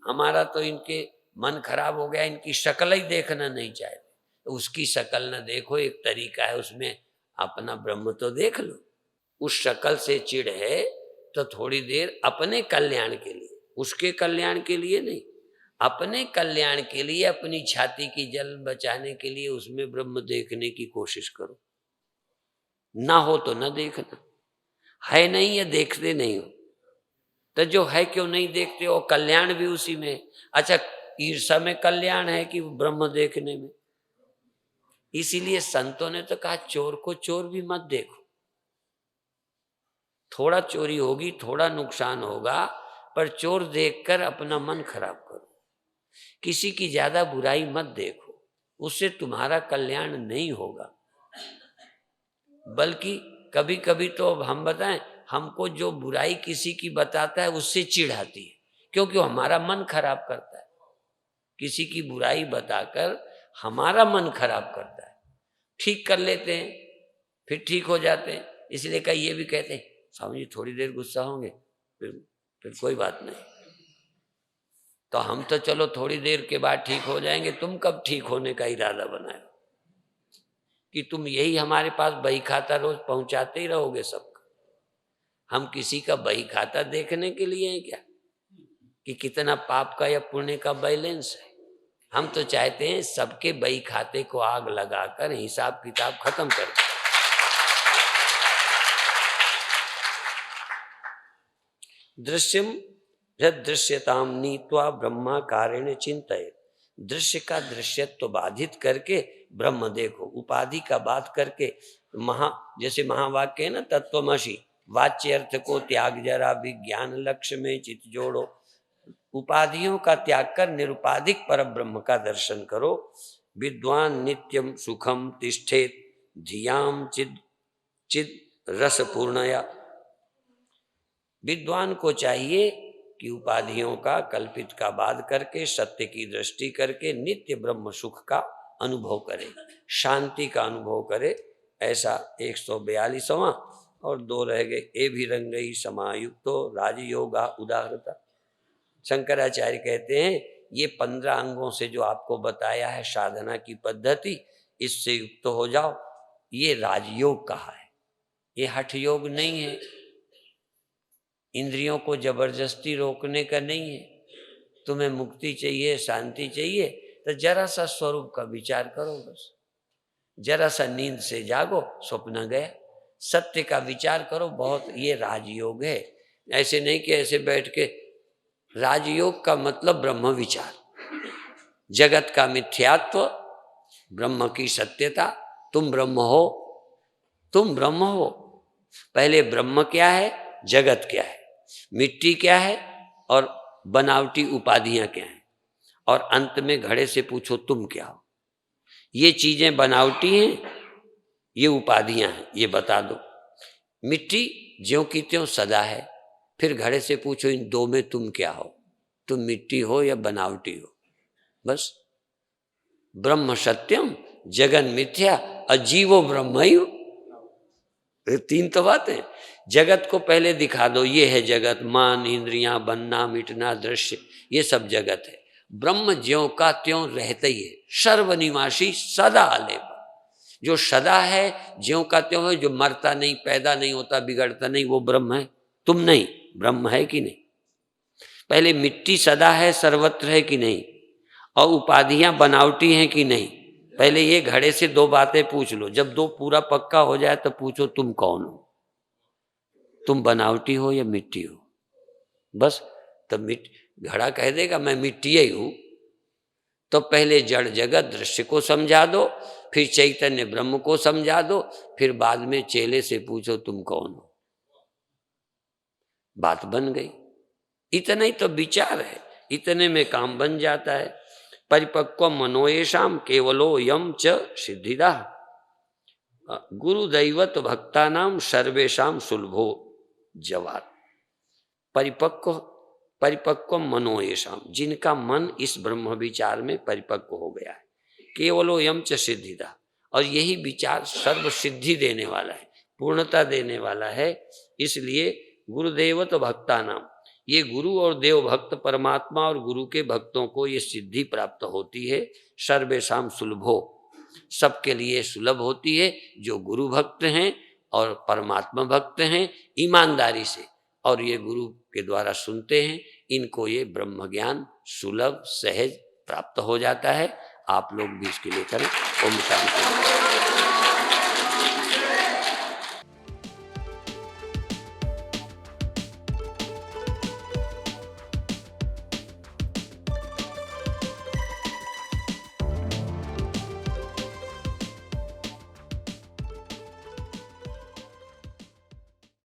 हमारा तो इनके मन खराब हो गया, इनकी शक्ल ही देखना नहीं चाहते। तो उसकी शक्ल न देखो, एक तरीका है, उसमें अपना ब्रह्म तो देख लो। उस शक्ल से चिढ़ है तो थोड़ी देर अपने कल्याण के लिए, उसके कल्याण के लिए नहीं, अपने कल्याण के लिए, अपनी छाती की जल बचाने के लिए उसमें ब्रह्म देखने की कोशिश करो। ना हो तो न देखना, है नहीं या देखते नहीं हो, तो जो है क्यों नहीं देखते हो, कल्याण भी उसी में। अच्छा, ईर्षा में कल्याण है कि ब्रह्म देखने में। इसीलिए संतों ने तो कहा चोर को चोर भी मत देखो। थोड़ा चोरी होगी, थोड़ा नुकसान होगा, पर चोर देखकर अपना मन खराब करो। किसी की ज्यादा बुराई मत देखो, उससे तुम्हारा कल्याण नहीं होगा। बल्कि कभी कभी तो अब हम बताएं, हमको जो बुराई किसी की बताता है उससे चिढ़ आती है, क्योंकि वो हमारा मन खराब करता है। किसी की बुराई बताकर हमारा मन खराब करता है, ठीक कर लेते हैं, फिर ठीक हो जाते हैं। इसलिए कई ये भी कहते हैं स्वामी जी थोड़ी देर गुस्सा होंगे, फिर कोई बात नहीं। तो हम तो चलो थोड़ी देर के बाद ठीक हो जाएंगे, तुम कब ठीक होने का इरादा बनाए कि तुम यही हमारे पास बही खाता रोज पहुंचाते ही रहोगे सबका। हम किसी का बही खाता देखने के लिए हैं क्या कि कितना पाप का या पुण्य का बैलेंस है। हम तो चाहते हैं सबके बही खाते को आग लगाकर हिसाब किताब खत्म कर दें। दृश्यम दृश्यताम नीत्वा ब्रह्माकारेण चिंतये, दृश्य का दृश्यत्व बाधित करके ब्रह्म देखो, उपाधि का बात करके जैसे महावाक्य है ना, तत्वमसि, वाच्य अर्थ को त्याग जरा विज्ञान लक्ष्य में चित जोड़ो। उपाधियों का त्याग कर निरुपाधिक पर ब्रह्म का दर्शन करो। विद्वान नित्यम सुखम तिष्ठेत धियाम चिद चिद रस पूर्णया, विद्वान को चाहिए कि उपाधियों का कल्पित का बाद करके सत्य की दृष्टि करके नित्य ब्रह्म सुख का अनुभव करे, शांति का अनुभव करे। ऐसा 142वां और 2 रह गए। ए भी रंगई समायुक्तो राजयोगा उदाहरता। शंकराचार्य कहते हैं ये 15 अंगों से जो आपको बताया है साधना की पद्धति, इससे युक्त हो जाओ। ये राजयोग कहा है, ये हठ योग नहीं है, इंद्रियों को जबरदस्ती रोकने का नहीं है। तुम्हें मुक्ति चाहिए, शांति चाहिए, तो जरा सा स्वरूप का विचार करो, बस जरा सा नींद से जागो, स्वप्न गया, सत्य का विचार करो, बहुत ये राजयोग है। ऐसे नहीं कि ऐसे बैठ के, राजयोग का मतलब ब्रह्म विचार, जगत का मिथ्यात्व, ब्रह्म की सत्यता। तुम ब्रह्म हो, तुम ब्रह्म हो। पहले ब्रह्म क्या है, जगत क्या है, मिट्टी क्या है और बनावटी उपाधियां क्या हैं, और अंत में घड़े से पूछो तुम क्या हो। ये चीजें बनावटी हैं, ये उपाधियां हैं, ये बता दो। मिट्टी ज्यों की त्यों सदा है। फिर घड़े से पूछो इन दो में तुम क्या हो, तुम मिट्टी हो या बनावटी हो। बस ब्रह्म सत्यम जगन मिथ्या अजीवो ब्रह्म ही हो। 3 तो बातें। जगत को पहले दिखा दो, ये है जगत, मान इंद्रियां बनना मिटना दृश्य, ये सब जगत है। ब्रह्म ज्यों का त्यों रहते ही है, सर्वनिवासी सदा आलेप, जो सदा है, ज्यों का त्यों है, जो मरता नहीं, पैदा नहीं होता, बिगड़ता नहीं, वो ब्रह्म है। तुम नहीं, ब्रह्म है कि नहीं। पहले मिट्टी सदा है, सर्वत्र है कि नहीं, और उपाधियां बनावटी हैं कि नहीं। पहले ये घड़े से 2 बातें पूछ लो। जब 2 पूरा पक्का हो जाए तो पूछो तुम कौन हो, तुम बनावटी हो या मिट्टी हो। बस तब घड़ा कह देगा मैं मिट्टी ही हूं, तो पहले जड़ जगत दृश्य को समझा दो, फिर चैतन्य ब्रह्म को समझा दो, फिर बाद में चेले से पूछो तुम कौन हो। बात बन गई। इतना ही तो विचार है, इतने में काम बन जाता है। परिपक्व मनोयेषाम केवलो यम च सिद्धिदा गुरुदैवत भक्तानाम सर्वेषाम सुलभो जवात। परिपक्व मनोयेषाम, जिनका मन इस ब्रह्म विचार में परिपक्व हो गया है, केवलो यम च सिद्धिदा, और यही विचार सर्व सिद्धि देने वाला है, पूर्णता देने वाला है। इसलिए गुरुदेवत भक्ता नाम, ये गुरु और देव भक्त परमात्मा और गुरु के भक्तों को ये सिद्धि प्राप्त होती है। सर्वेषाम सुलभो, सबके लिए सुलभ होती है, जो गुरु भक्त हैं और परमात्मा भक्त हैं ईमानदारी से, और ये गुरु के द्वारा सुनते हैं, इनको ये ब्रह्म ज्ञान सुलभ सहज प्राप्त हो जाता है। आप लोग भी इसके लिए करें। ओम शांति।